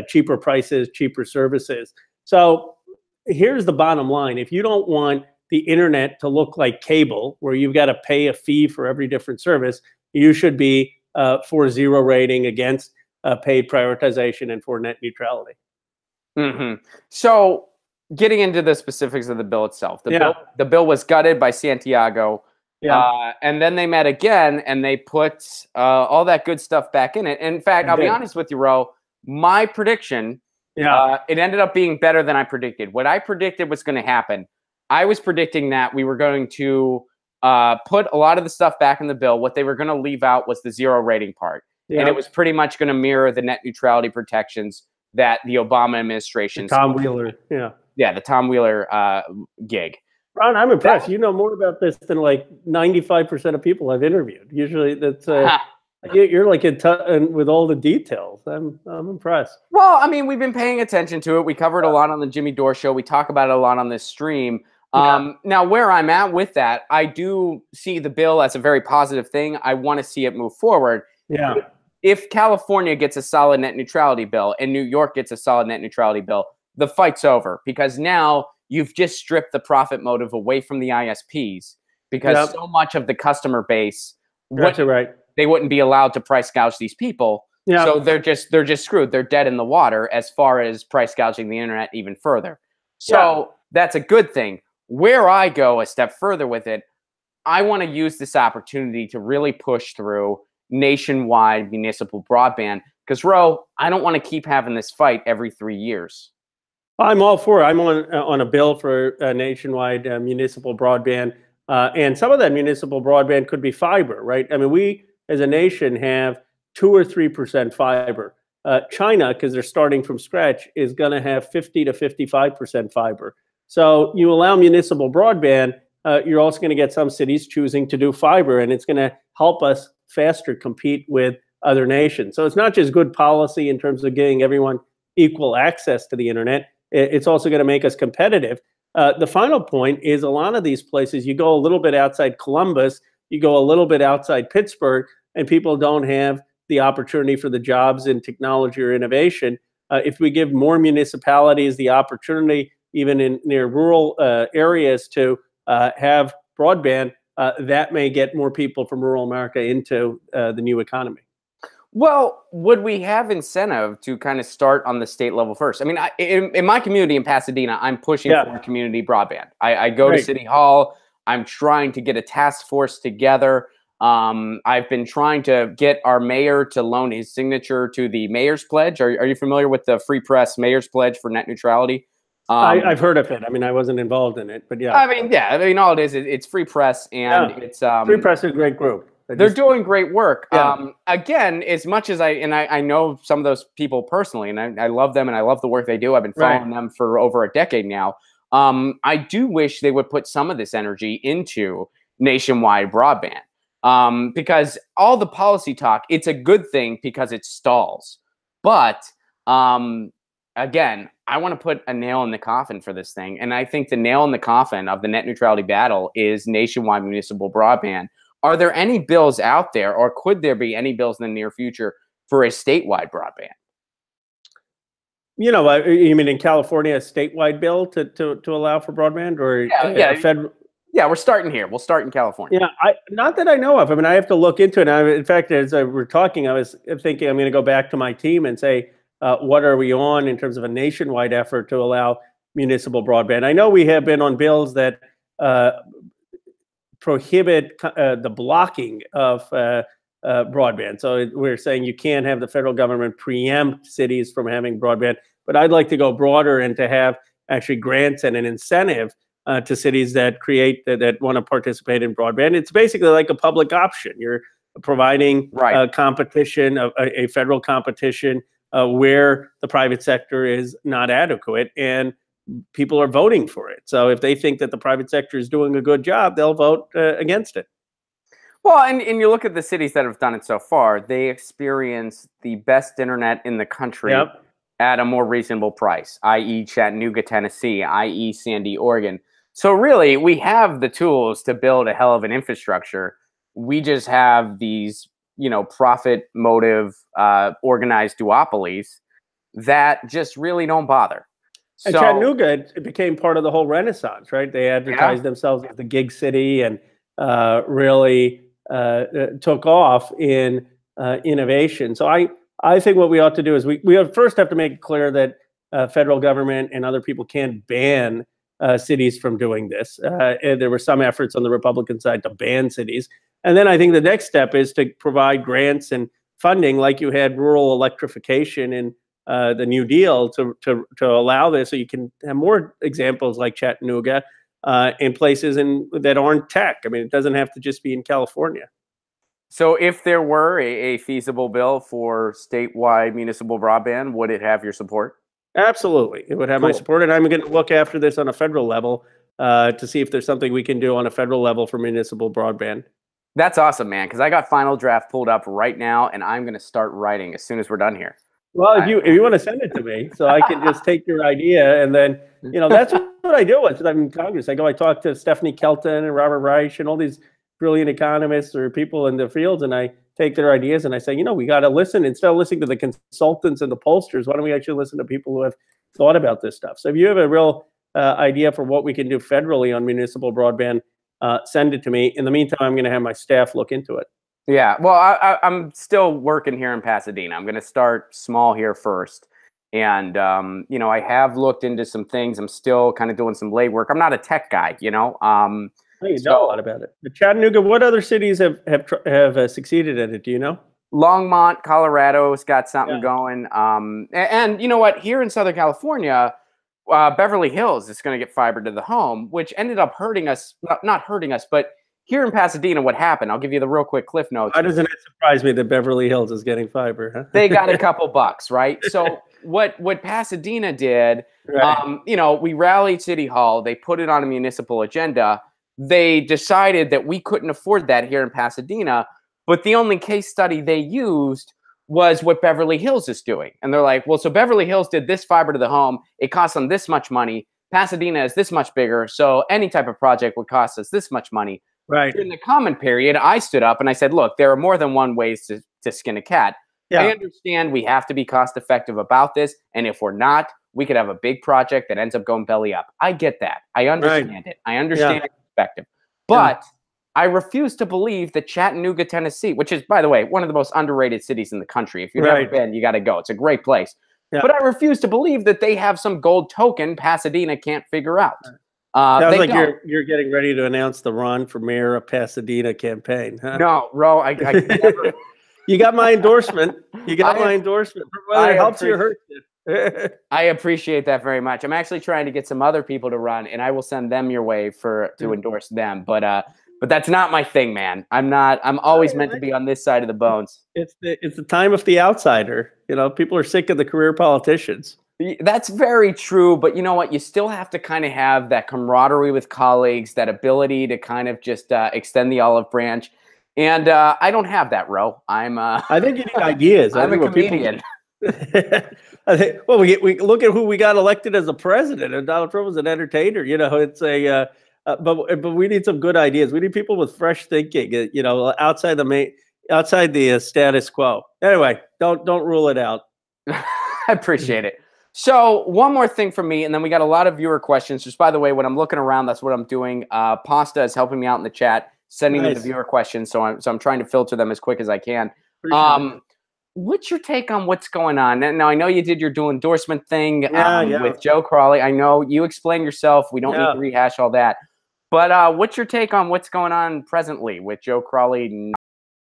cheaper prices, cheaper services. So here's the bottom line. If you don't want the internet to look like cable, where you've got to pay a fee for every different service, you should be for zero rating, against paid prioritization and for net neutrality. So getting into the specifics of the bill itself, the bill was gutted by Santiago. And then they met again and they put all that good stuff back in it. And in fact, I'll be honest with you, Ro, my prediction, it ended up being better than I predicted. What I predicted was going to happen, I was predicting that we were going to put a lot of the stuff back in the bill. What they were going to leave out was the zero rating part. And it was pretty much going to mirror the net neutrality protections that the Obama administration. Tom Wheeler, the Tom Wheeler gig. Ron, I'm impressed. You know more about this than like 95% of people I've interviewed. Usually, that's you're like in with all the details. I'm impressed. Well, I mean, we've been paying attention to it. We covered a lot on the Jimmy Dore show. We talk about it a lot on this stream. Now, where I'm at with that, I do see the bill as a very positive thing. I want to see it move forward. If California gets a solid net neutrality bill and New York gets a solid net neutrality bill, the fight's over, because now you've just stripped the profit motive away from the ISPs, because so much of the customer base, they wouldn't be allowed to price gouge these people. So they're just screwed. They're dead in the water as far as price gouging the internet even further. So that's a good thing. Where I go a step further with it, I want to use this opportunity to really push through nationwide municipal broadband, because Ro, I don't want to keep having this fight every 3 years. I'm all for it. I'm on a bill for nationwide municipal broadband, and some of that municipal broadband could be fiber, right? I mean, we as a nation have 2 or 3% fiber. China, because they're starting from scratch, is going to have 50 to 55% fiber. So you allow municipal broadband, you're also going to get some cities choosing to do fiber, and it's going to help us faster compete with other nations. So it's not just good policy in terms of giving everyone equal access to the internet. It's also going to make us competitive. The final point is, a lot of these places, you go a little bit outside Columbus, you go a little bit outside Pittsburgh, and people don't have the opportunity for the jobs in technology or innovation. If we give more municipalities the opportunity, even in near rural areas, to have broadband, that may get more people from rural America into the new economy. Well, would we have incentive to kind of start on the state level first? I mean, in my community in Pasadena, I'm pushing for community broadband. I go to City Hall. I'm trying to get a task force together. I've been trying to get our mayor to loan his signature to the mayor's pledge. Are you familiar with the Free Press mayor's pledge for net neutrality? I've heard of it. I mean, I wasn't involved in it, but yeah. I mean, all it is, it's Free Press, and it's Free Press is a great group. They're doing great work. Again, as much as I know some of those people personally, and I love them and I love the work they do. I've been following them for over a decade now. I do wish they would put some of this energy into nationwide broadband, because all the policy talk, it's a good thing because it stalls. But again, I want to put a nail in the coffin for this thing. And I think the nail in the coffin of the net neutrality battle is nationwide municipal broadband. Are there any bills out there, or could there be any bills in the near future for a statewide broadband? You know, you mean in California, a statewide bill to allow for broadband, or federal? Yeah, we're starting here. We'll start in California. Yeah, not that I know of. I mean, I have to look into it. In fact, as we're talking, I was thinking I'm going to go back to my team and say, what are we on in terms of a nationwide effort to allow municipal broadband? I know we have been on bills that prohibit the blocking of broadband. So we're saying you can't have the federal government preempt cities from having broadband. But I'd like to go broader and to have actually grants and an incentive to cities that that want to participate in broadband. It's basically like a public option. You're providing competition, a federal competition where the private sector is not adequate, and people are voting for it. So if they think that the private sector is doing a good job, they'll vote against it. Well, and you look at the cities that have done it so far, they experience the best internet in the country at a more reasonable price, i.e. Chattanooga, Tennessee, i.e. Sandy, Oregon. So really, we have the tools to build a hell of an infrastructure. We just have these, profit motive, organized duopolies that just really don't bother. And Chattanooga, it became part of the whole renaissance, right? They advertised themselves as the gig city and really took off in innovation. So I I think what we ought to do is we first have to make it clear that federal government and other people can't ban cities from doing this. And there were some efforts on the Republican side to ban cities. And then I think the next step is to provide grants and funding, like you had rural electrification in the New Deal, to allow this, so you can have more examples like Chattanooga in places that aren't tech. I mean, it doesn't have to just be in California. So if there were a feasible bill for statewide municipal broadband, would it have your support? Absolutely. It would have my support. And I'm going to look after this on a federal level to see if there's something we can do on a federal level for municipal broadband. That's awesome, man, because I got Final Draft pulled up right now, and I'm going to start writing as soon as we're done here. Well, if you want to send it to me, so I can just take your idea, and then, that's what I do once I'm in Congress. I talk to Stephanie Kelton and Robert Reich and all these brilliant economists or people in the fields, and I take their ideas and I say, we got to listen. Instead of listening to the consultants and the pollsters, why don't we actually listen to people who have thought about this stuff? So if you have a real idea for what we can do federally on municipal broadband, send it to me. In the meantime, I'm going to have my staff look into it. Yeah, well, I'm still working here in Pasadena. I'm going to start small here first. And, I have looked into some things. I'm still kind of doing some lay work. I'm not a tech guy, You know a lot about it. But Chattanooga, what other cities have succeeded at it? Do you know? Longmont, Colorado's got something going. And you know what? Here in Southern California, Beverly Hills is going to get fiber to the home, which ended up hurting us. Not hurting us, but here in Pasadena, what happened? I'll give you the real quick cliff notes. Why doesn't it surprise me that Beverly Hills is getting fiber? Huh? They got a couple bucks, right? So what Pasadena did, right. We rallied City Hall. They put it on a municipal agenda. They decided that we couldn't afford that here in Pasadena, but the only case study they used was what Beverly Hills is doing. And they're like, well, so Beverly Hills did this fiber to the home. It cost them this much money. Pasadena is this much bigger. So any type of project would cost us this much money. Right. In the comment period, I stood up and I said, look, there are more than one ways to skin a cat. Yeah. I understand we have to be cost effective about this. And if we're not, we could have a big project that ends up going belly up. I get that. I understand it. I understand the perspective. But I refuse to believe that Chattanooga, Tennessee, which is, by the way, one of the most underrated cities in the country. If you've never been, you got to go. It's a great place. Yeah. But I refuse to believe that they have some gold token Pasadena can't figure out. Sounds like you're getting ready to announce the Ron for Mayor of Pasadena campaign, huh? No, Ro, I never. You got my endorsement. You got my endorsement. Whether it helps you or hurts you. I appreciate that very much. I'm actually trying to get some other people to run, and I will send them your way to endorse them. But that's not my thing, man. I'm always meant to be on this side of the bones. It's the time of the outsider. People are sick of the career politicians. That's very true, but you know what? You still have to kind of have that camaraderie with colleagues, that ability to kind of just extend the olive branch. And I don't have that, Ro. I think you need ideas. I'm a comedian. I think. Well, we look at who we got elected as a president, and Donald Trump was an entertainer. It's a. But we need some good ideas. We need people with fresh thinking. Outside the status quo. Anyway, don't rule it out. I appreciate it. So one more thing from me, and then we got a lot of viewer questions. Just by the way, when I'm looking around, that's what I'm doing. Pasta is helping me out in the chat, sending me the viewer questions. So I'm trying to filter them as quick as I can. What's your take on what's going on? Now, I know you did your dual endorsement thing with Joe Crowley. I know you explained yourself. We don't need to rehash all that. But what's your take on what's going on presently with Joe Crowley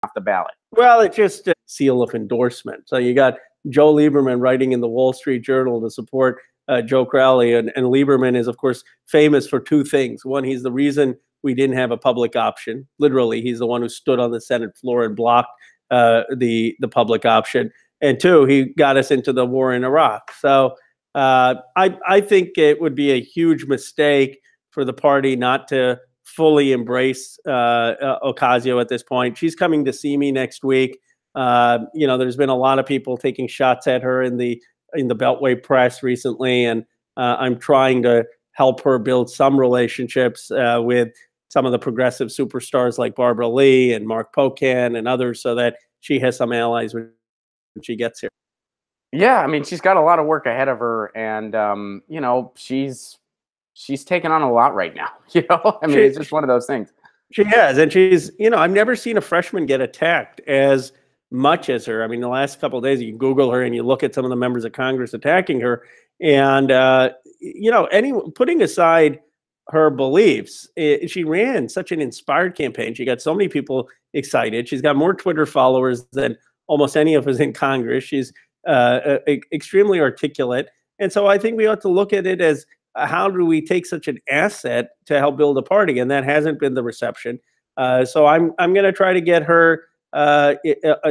off the ballot? Well, it's just a seal of endorsement. So you got Joe Lieberman writing in the Wall Street Journal to support Joe Crowley. And Lieberman is, of course, famous for two things. One, he's the reason we didn't have a public option. Literally, he's the one who stood on the Senate floor and blocked the public option. And two, he got us into the war in Iraq. So I think it would be a huge mistake for the party not to fully embrace Ocasio at this point. She's coming to see me next week. There's been a lot of people taking shots at her in the Beltway press recently, and I'm trying to help her build some relationships with some of the progressive superstars like Barbara Lee and Mark Pocan and others, so that she has some allies when she gets here. Yeah, I mean, she's got a lot of work ahead of her, and she's taking on a lot right now. It's just one of those things. She has, and she's, I've never seen a freshman get attacked as much as her. I mean, the last couple of days, you Google her and you look at some of the members of Congress attacking her, and putting aside her beliefs, she ran such an inspired campaign. She got so many people excited. She's got more Twitter followers than almost any of us in Congress. She's extremely articulate, and so I think we ought to look at it as how do we take such an asset to help build a party, and that hasn't been the reception. So I'm going to try to get her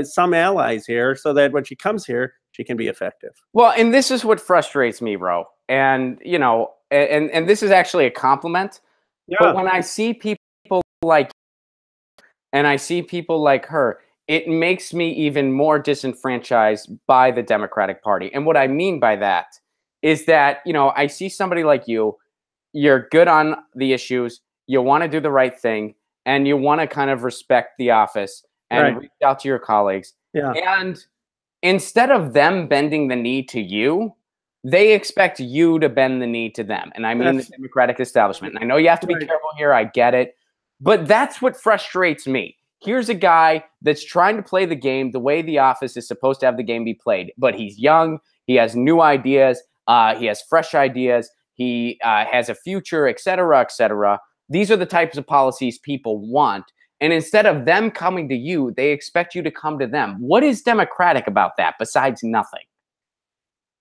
some allies here so that when she comes here, she can be effective. Well, and this is what frustrates me, Ro. And, and this is actually a compliment. Yeah. But when I see people like, and I see people like her, it makes me even more disenfranchised by the Democratic Party. And what I mean by that is that, I see somebody like you, you're good on the issues, you want to do the right thing, and you want to kind of respect the office and reach out to your colleagues. Yeah. And instead of them bending the knee to you, they expect you to bend the knee to them. And I mean the Democratic establishment. And I know you have to be careful here. I get it. But that's what frustrates me. Here's a guy that's trying to play the game the way the office is supposed to have the game be played. But he's young. He has new ideas. He has fresh ideas. He has a future, et cetera, et cetera. These are the types of policies people want. And instead of them coming to you, they expect you to come to them. What is democratic about that besides nothing?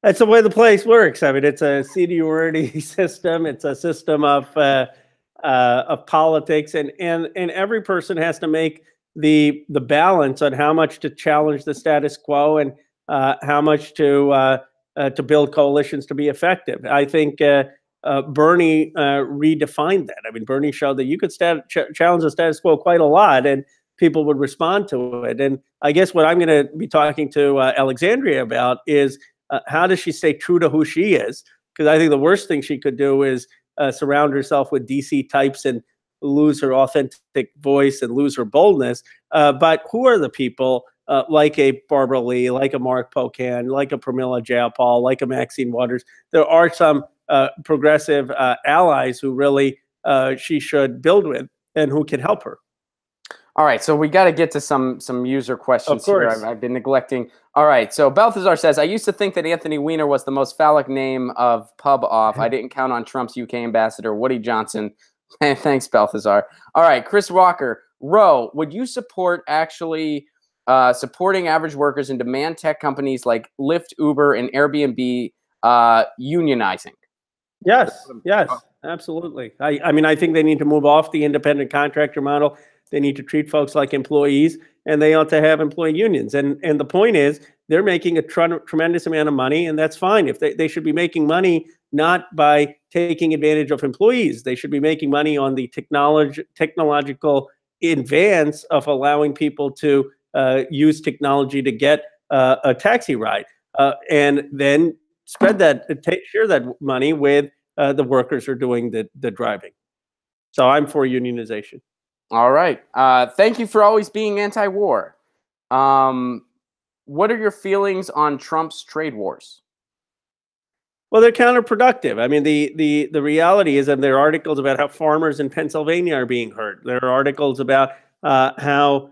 That's the way the place works. I mean, it's a seniority system. It's a system of politics, and every person has to make the balance on how much to challenge the status quo and how much to build coalitions to be effective. I think Bernie redefined that. I mean, Bernie showed that you could challenge the status quo quite a lot, and people would respond to it. And I guess what I'm going to be talking to Alexandria about is how does she stay true to who she is? Because I think the worst thing she could do is surround herself with DC types and lose her authentic voice and lose her boldness. But who are the people like a Barbara Lee, like a Mark Pocan, like a Pramila Jayapal, like a Maxine Waters? There are some progressive allies who really she should build with and who can help her. All right, so we got to get to some user questions here. I've been neglecting. All right, so Balthazar says, I used to think that Anthony Weiner was the most phallic name of pub off. I didn't count on Trump's UK ambassador, Woody Johnson. Thanks, Balthazar. All right, Chris Walker. Ro, would you support actually supporting average workers and demand tech companies like Lyft, Uber, and Airbnb unionizing? Yes, absolutely. I mean, I think they need to move off the independent contractor model. They need to treat folks like employees, and they ought to have employee unions. And the point is, they're making a tremendous amount of money, and that's fine. If they should be making money not by taking advantage of employees. They should be making money on the technological advance of allowing people to use technology to get a taxi ride, and then share that money with the workers who are doing the driving. So I'm for unionization. All right. Thank you for always being anti-war. What are your feelings on Trump's trade wars? Well, they're counterproductive. I mean, the reality is that there are articles about how farmers in Pennsylvania are being hurt. There are articles about how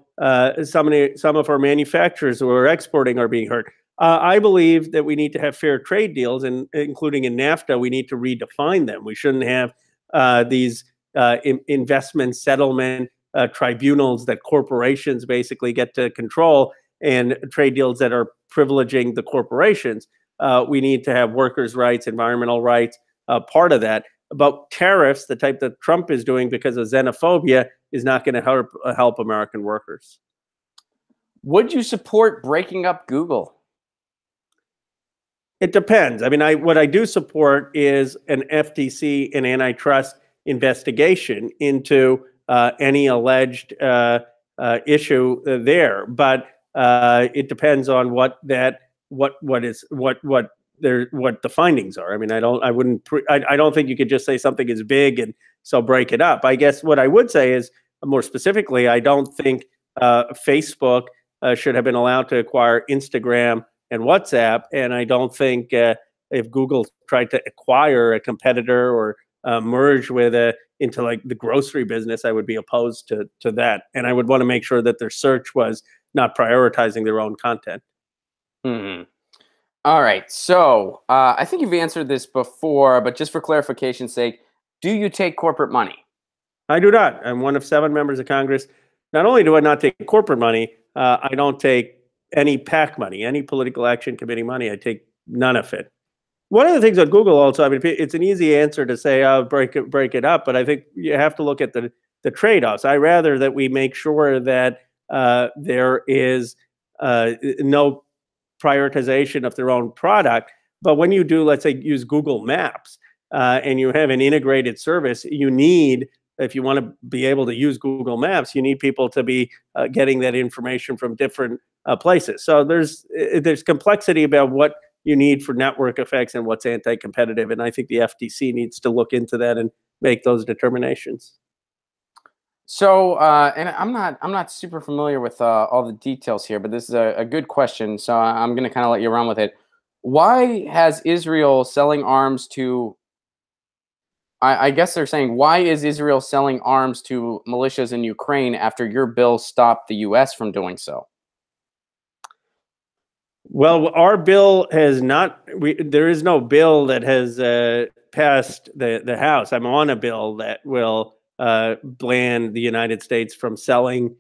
some of our manufacturers who are exporting are being hurt. I believe that we need to have fair trade deals, and including in NAFTA, we need to redefine them. We shouldn't have these investment settlement tribunals that corporations basically get to control, and trade deals that are privileging the corporations. We need to have workers' rights, environmental rights, part of that. But tariffs, the type that Trump is doing because of xenophobia, is not going to help American workers. Would you support breaking up Google? It depends. I mean, what I do support is an FTC and antitrust investigation into any alleged issue there, but it depends on what the findings are. I mean, I don't think you could just say something is big and so break it up. I guess what I would say is, more specifically, I don't think Facebook should have been allowed to acquire Instagram and WhatsApp, and I don't think if Google tried to acquire a competitor or merge with into like the grocery business, I would be opposed to that. And I would want to make sure that their search was not prioritizing their own content. Hmm. All right. So I think you've answered this before, but just for clarification's sake, do you take corporate money? I do not. I'm one of 7 members of Congress. Not only do I not take corporate money, I don't take any PAC money, any political action committee money. I take none of it. One of the things on Google also, I mean, it's an easy answer to say, "Oh, break it up," but I think you have to look at the trade-offs. I rather that we make sure that there is no prioritization of their own product. But when you do, let's say, use Google Maps and you have an integrated service, you need, if you want to be able to use Google Maps, you need people to be getting that information from different places. So there's complexity about what you need for network effects and what's anti-competitive. And I think the FTC needs to look into that and make those determinations. So, and I'm not super familiar with all the details here, but this is a good question. So I'm going to kind of let you run with it. Why has Israel selling arms to? I guess they're saying, why is Israel selling arms to militias in Ukraine after your bill stopped the U.S. from doing so? Well, our bill has not. There is no bill that has passed the House. I'm on a bill that will ban the United States from selling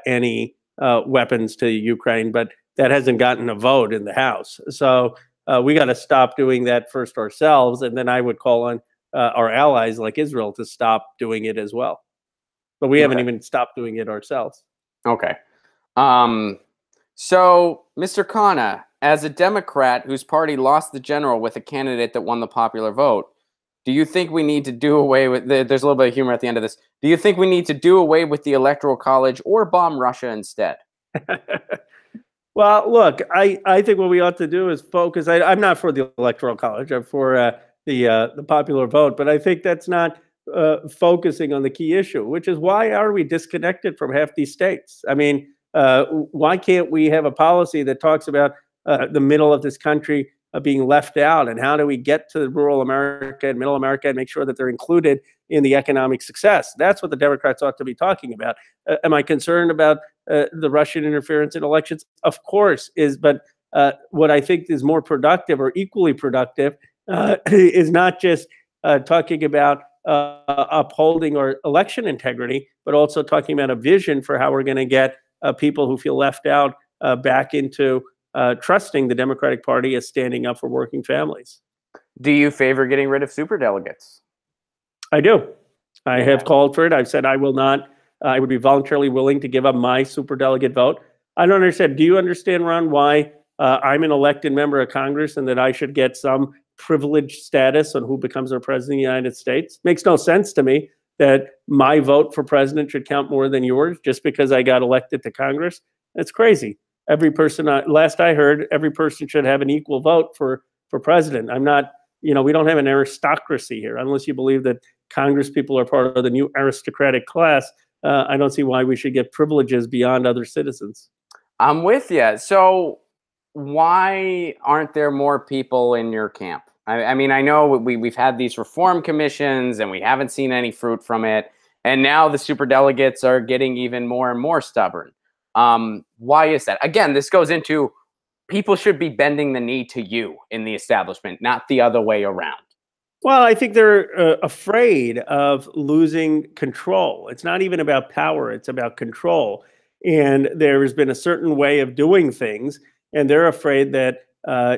any weapons to Ukraine, but that hasn't gotten a vote in the House. So we got to stop doing that first ourselves, and then I would call on our allies like Israel to stop doing it as well. But we haven't even stopped doing it ourselves. Okay. So, Mr. Khanna, as a Democrat whose party lost the general with a candidate that won the popular vote, do you think we need to do away with, there's a little bit of humor at the end of this, do you think we need to do away with the Electoral College or bomb Russia instead? Well, look, I think what we ought to do is focus. I'm not for the Electoral College. I'm for the popular vote, but I think that's not focusing on the key issue, which is why are we disconnected from half these states? I mean, why can't we have a policy that talks about the middle of this country being left out, and how do we get to rural America and middle America and make sure that they're included in the economic success? That's what the Democrats ought to be talking about. Am I concerned about the Russian interference in elections? Of course is, but what I think is more productive or equally productive is not just talking about upholding our election integrity, but also talking about a vision for how we're going to get people who feel left out back into trusting the Democratic Party as standing up for working families. Do you favor getting rid of superdelegates? I do. I have called for it. I've said I will not. I would be voluntarily willing to give up my superdelegate vote. I don't understand. Do you understand, Ron, why I'm an elected member of Congress and that I should get some privileged status on who becomes our president of the United States? Makes no sense to me that my vote for president should count more than yours just because I got elected to Congress. That's crazy. Every person, last I heard, every person should have an equal vote for president. I'm not, we don't have an aristocracy here. Unless you believe that Congress people are part of the new aristocratic class, I don't see why we should get privileges beyond other citizens. I'm with you. So why aren't there more people in your camp? I mean, I know we've had these reform commissions and we haven't seen any fruit from it. And now the superdelegates are getting even more and more stubborn. Why is that? Again, this goes into people should be bending the knee to you in the establishment, not the other way around. Well, I think they're afraid of losing control. It's not even about power. It's about control. And there's been a certain way of doing things. And they're afraid that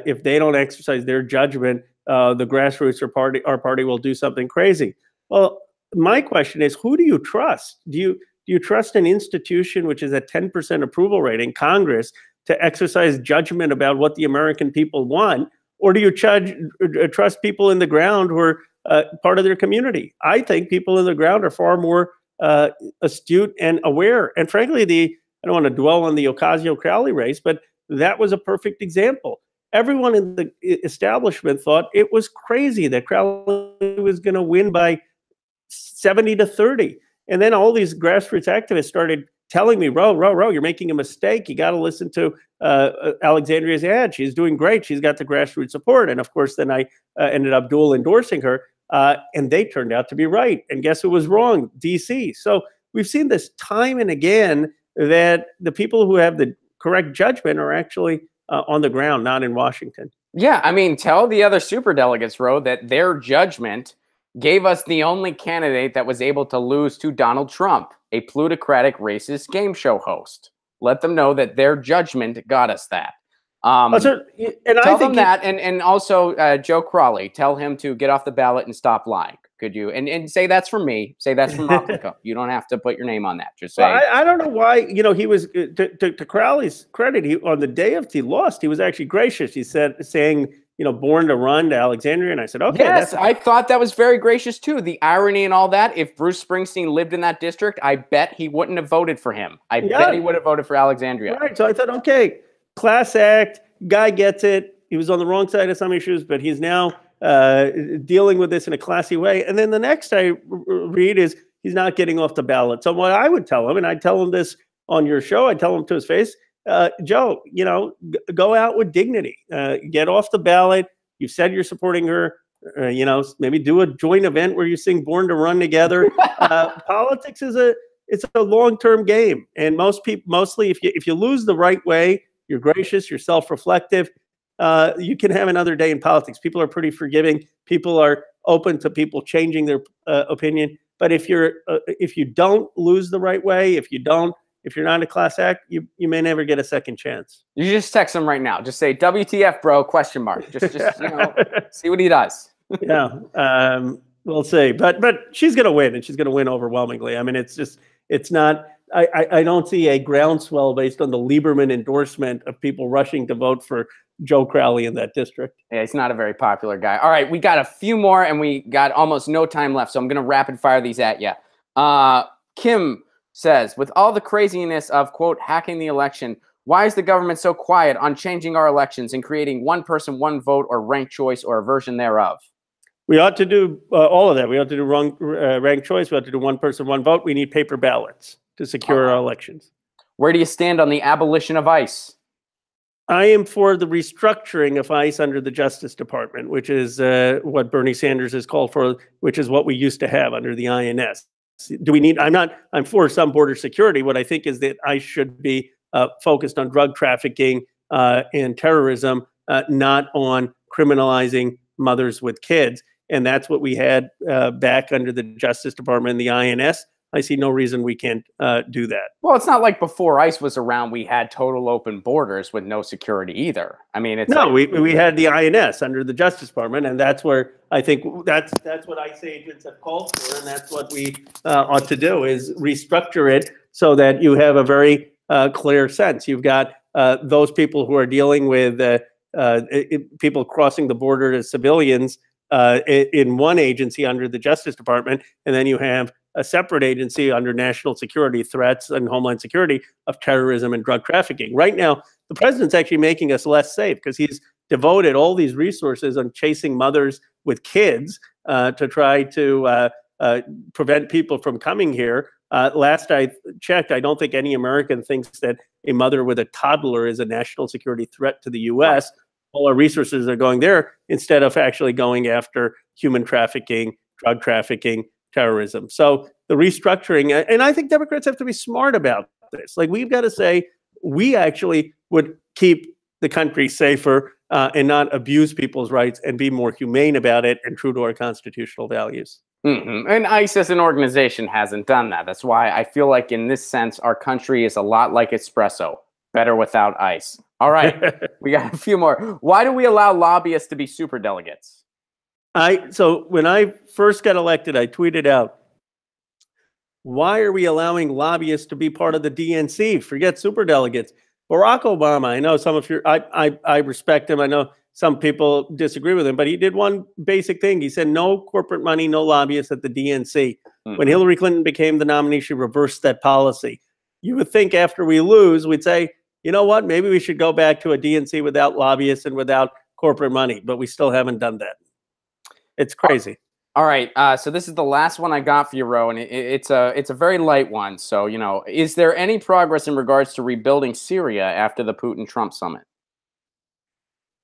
if they don't exercise their judgment, the grassroots or our party will do something crazy. Well, my question is, who do you trust? Do you trust an institution which is at 10% approval rating, Congress, to exercise judgment about what the American people want? Or do you trust people in the ground who are part of their community? I think people in the ground are far more astute and aware. And frankly, I don't want to dwell on the Ocasio-Crowley race, but that was a perfect example. Everyone in the establishment thought it was crazy that Crowley was going to win by 70-30. And then all these grassroots activists started telling me, Ro, you're making a mistake. You got to listen to Alexandria's ad. She's doing great. She's got the grassroots support. And of course, then I ended up dual endorsing her. And they turned out to be right. And guess who was wrong? DC. So we've seen this time and again that the people who have the correct judgment are actually on the ground, not in Washington. Yeah, I mean, tell the other superdelegates, Ro, that their judgment gave us the only candidate that was able to lose to Donald Trump, a plutocratic, racist game show host. Let them know that their judgment got us that. Tell them that, and also Joe Crawley, tell him to get off the ballot and stop lying. Could you? And say that's from me. Say that's from Ro Khanna. You don't have to put your name on that. Just say. Well, I don't know why. You know, he was to Crowley's credit. On the day of he lost, he was actually gracious. He saying, you know, born to run to Alexandria, and I said, okay. Yes, I thought that was very gracious too. The irony and all that. If Bruce Springsteen lived in that district, I bet he wouldn't have voted for him. I bet he would have voted for Alexandria. Right. So I thought, okay, class act. Guy gets it. He was on the wrong side of some issues, but he's now dealing with this in a classy way. And then the next I read is he's not getting off the ballot. So what I would tell him, and I tell him this on your show, I tell him to his face, Joe, you know, go out with dignity. Get off the ballot. You said you're supporting her. You know, maybe do a joint event where you sing "Born to Run" together. Politics is it's a long-term game, and mostly if you lose the right way, you're gracious, you're self-reflective, you can have another day in politics. People are pretty forgiving. People are open to people changing their opinion. But if you don't lose the right way, if you're not a class act, you may never get a second chance. You just text him right now. Just say WTF, bro? ? Just you know, see what he does. Yeah, we'll see. But she's going to win, and she's going to win overwhelmingly. I mean, it's not. I don't see a groundswell based on the Lieberman endorsement of people rushing to vote for Joe Crowley in that district. Yeah, he's not a very popular guy. All right, we got a few more, and we got almost no time left, so I'm going to rapid fire these at you. Kim says, with all the craziness of, quote, hacking the election, why is the government so quiet on changing our elections and creating one person, one vote, or ranked choice, or a version thereof? We ought to do all of that. We ought to do ranked choice. We ought to do one person, one vote. We need paper ballots to secure our elections. Where do you stand on the abolition of ICE? I am for the restructuring of ICE under the Justice Department, which is what Bernie Sanders has called for, which is what we used to have under the INS. Do we need? I'm for some border security. What I think is that ICE should be focused on drug trafficking and terrorism, not on criminalizing mothers with kids. And that's what we had back under the Justice Department and the INS. I see no reason we can't do that. Well, it's not like before ICE was around, we had total open borders with no security either. I mean, it's no, we had the INS under the Justice Department, and that's where I think that's what ICE agents have called for, and that's what we ought to do is restructure it so that you have a very clear sense. You've got those people who are dealing with people crossing the border as civilians in one agency under the Justice Department, and then you have a separate agency under national security threats and homeland security of terrorism and drug trafficking. Right now, the president's actually making us less safe because he's devoted all these resources on chasing mothers with kids to try to prevent people from coming here. Last I checked, I don't think any American thinks that a mother with a toddler is a national security threat to the U.S. All our resources are going there instead of actually going after human trafficking, drug trafficking, terrorism. So the restructuring, and I think Democrats have to be smart about this. Like, we've got to say, we actually would keep the country safer and not abuse people's rights and be more humane about it and true to our constitutional values. And ICE as an organization hasn't done that. That's why I feel like in this sense, our country is a lot like espresso, better without ice. All right, we got a few more. Why do we allow lobbyists to be superdelegates? So when I first got elected, I tweeted out, why are we allowing lobbyists to be part of the DNC? Forget superdelegates. Barack Obama, I know some of I respect him. I know some people disagree with him, but he did one basic thing. He said, no corporate money, no lobbyists at the DNC. When Hillary Clinton became the nominee, she reversed that policy. You would think after we lose, we'd say, you know what, maybe we should go back to a DNC without lobbyists and without corporate money, but we still haven't done that. It's crazy. All right, so this is the last one I got for you, Ro, and it's a very light one. So, you know, is there any progress in regards to rebuilding Syria after the Putin-Trump summit?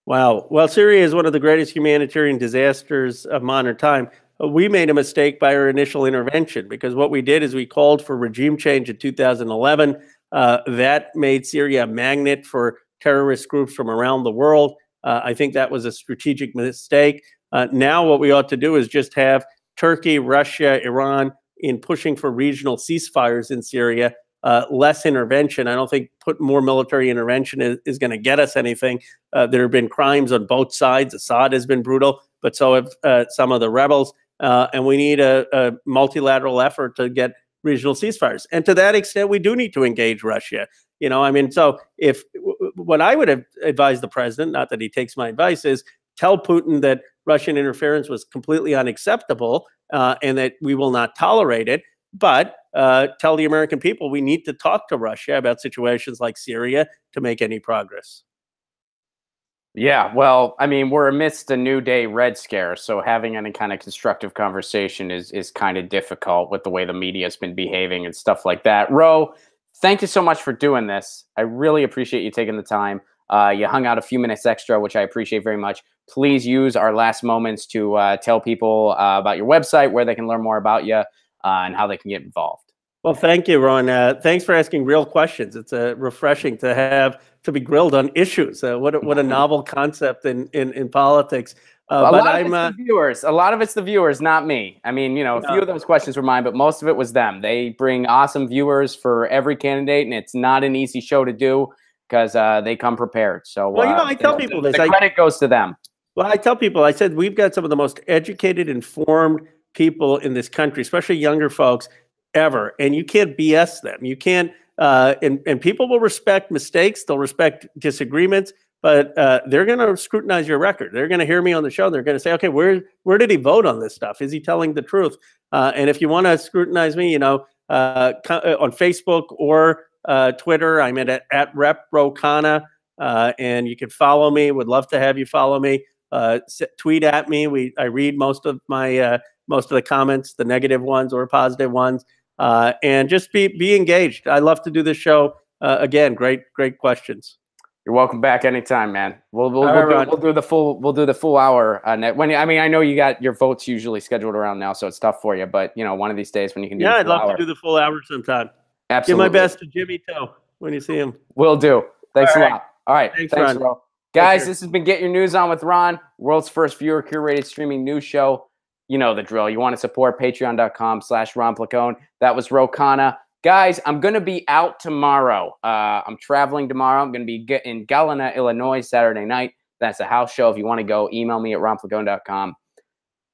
Wow. Well, Syria is one of the greatest humanitarian disasters of modern time. We made a mistake by our initial intervention because what we did is we called for regime change in 2011. That made Syria a magnet for terrorist groups from around the world. I think that was a strategic mistake. Now what we ought to do is just have Turkey, Russia, Iran in pushing for regional ceasefires in Syria, less intervention. I don't think put more military intervention is going to get us anything. There have been crimes on both sides. Assad has been brutal, but so have some of the rebels. And we need a multilateral effort to get regional ceasefires. And to that extent, we do need to engage Russia. I mean, so if what I would have advised the president, not that he takes my advice, is tell Putin that Russian interference was completely unacceptable and that we will not tolerate it. But tell the American people we need to talk to Russia about situations like Syria to make any progress. Yeah, well, I mean, we're amidst a new day Red Scare, so having any kind of constructive conversation is kind of difficult with the way the media has been behaving and stuff like that. Ro, thank you so much for doing this. I really appreciate you taking the time. You hung out a few minutes extra, which I appreciate very much. Please use our last moments to tell people about your website, where they can learn more about you, and how they can get involved. Well, thank you, Ron. Thanks for asking real questions. It's refreshing to be grilled on issues. What a novel concept in politics. A lot of it's the viewers, not me. I mean, a few of those questions were mine, but most of it was them. They bring awesome viewers for every candidate, and it's not an easy show to do because they come prepared. So, well, I tell people this. The credit goes to them. Well, I tell people, I said, we've got some of the most educated, informed people in this country, especially younger folks, ever. And you can't BS them. You can't, and people will respect mistakes. They'll respect disagreements, but they're going to scrutinize your record. They're going to hear me on the show. They're going to say, okay, where did he vote on this stuff? Is he telling the truth? And if you want to scrutinize me, on Facebook or Twitter, I'm at Rep Ro Khanna, and you can follow me. Would love to have you follow me. Tweet at me. I read most of the comments, the negative ones or positive ones, and just be engaged. I love to do this show. Again, great questions. You're welcome back anytime, man. We'll do the full hour. I know you got your votes usually scheduled around now, so it's tough for you. But one of these days when you can do, I'd love to do the full hour sometime. Absolutely. Give my best to Jimmy Toe when you see him. Will do. Thanks a lot. All right. Thanks Ron. Ro. Guys, this has been Get Your News On with Ron, world's first viewer curated streaming news show. You know the drill. You want to support patreon.com/Ron Placone. That was Ro Khanna. Guys, I'm going to be out tomorrow. I'm traveling tomorrow. I'm going to be in Galena, Illinois, Saturday night. That's a house show. If you want to go, email me at ronplacone.com.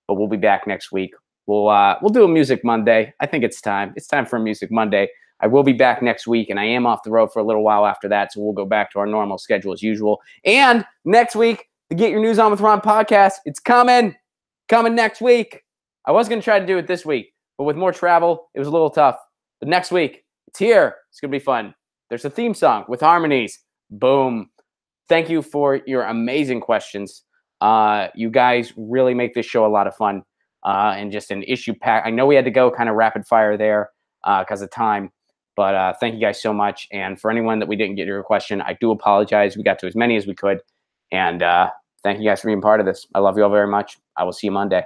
But we'll be back next week. We'll do a Music Monday. I think it's time. It's time for a Music Monday. I will be back next week, and I am off the road for a little while after that, so we'll go back to our normal schedule as usual. And next week, the Get Your News On with Ron podcast, it's coming next week. I was going to try to do it this week, but with more travel, it was a little tough. But next week, it's here. It's going to be fun. There's a theme song with harmonies. Boom. Thank you for your amazing questions. You guys really make this show a lot of fun and just an issue pack. I know we had to go kind of rapid fire there because of time. But thank you guys so much. And for anyone that we didn't get your question, I do apologize. We got to as many as we could. And thank you guys for being part of this. I love you all very much. I will see you Monday.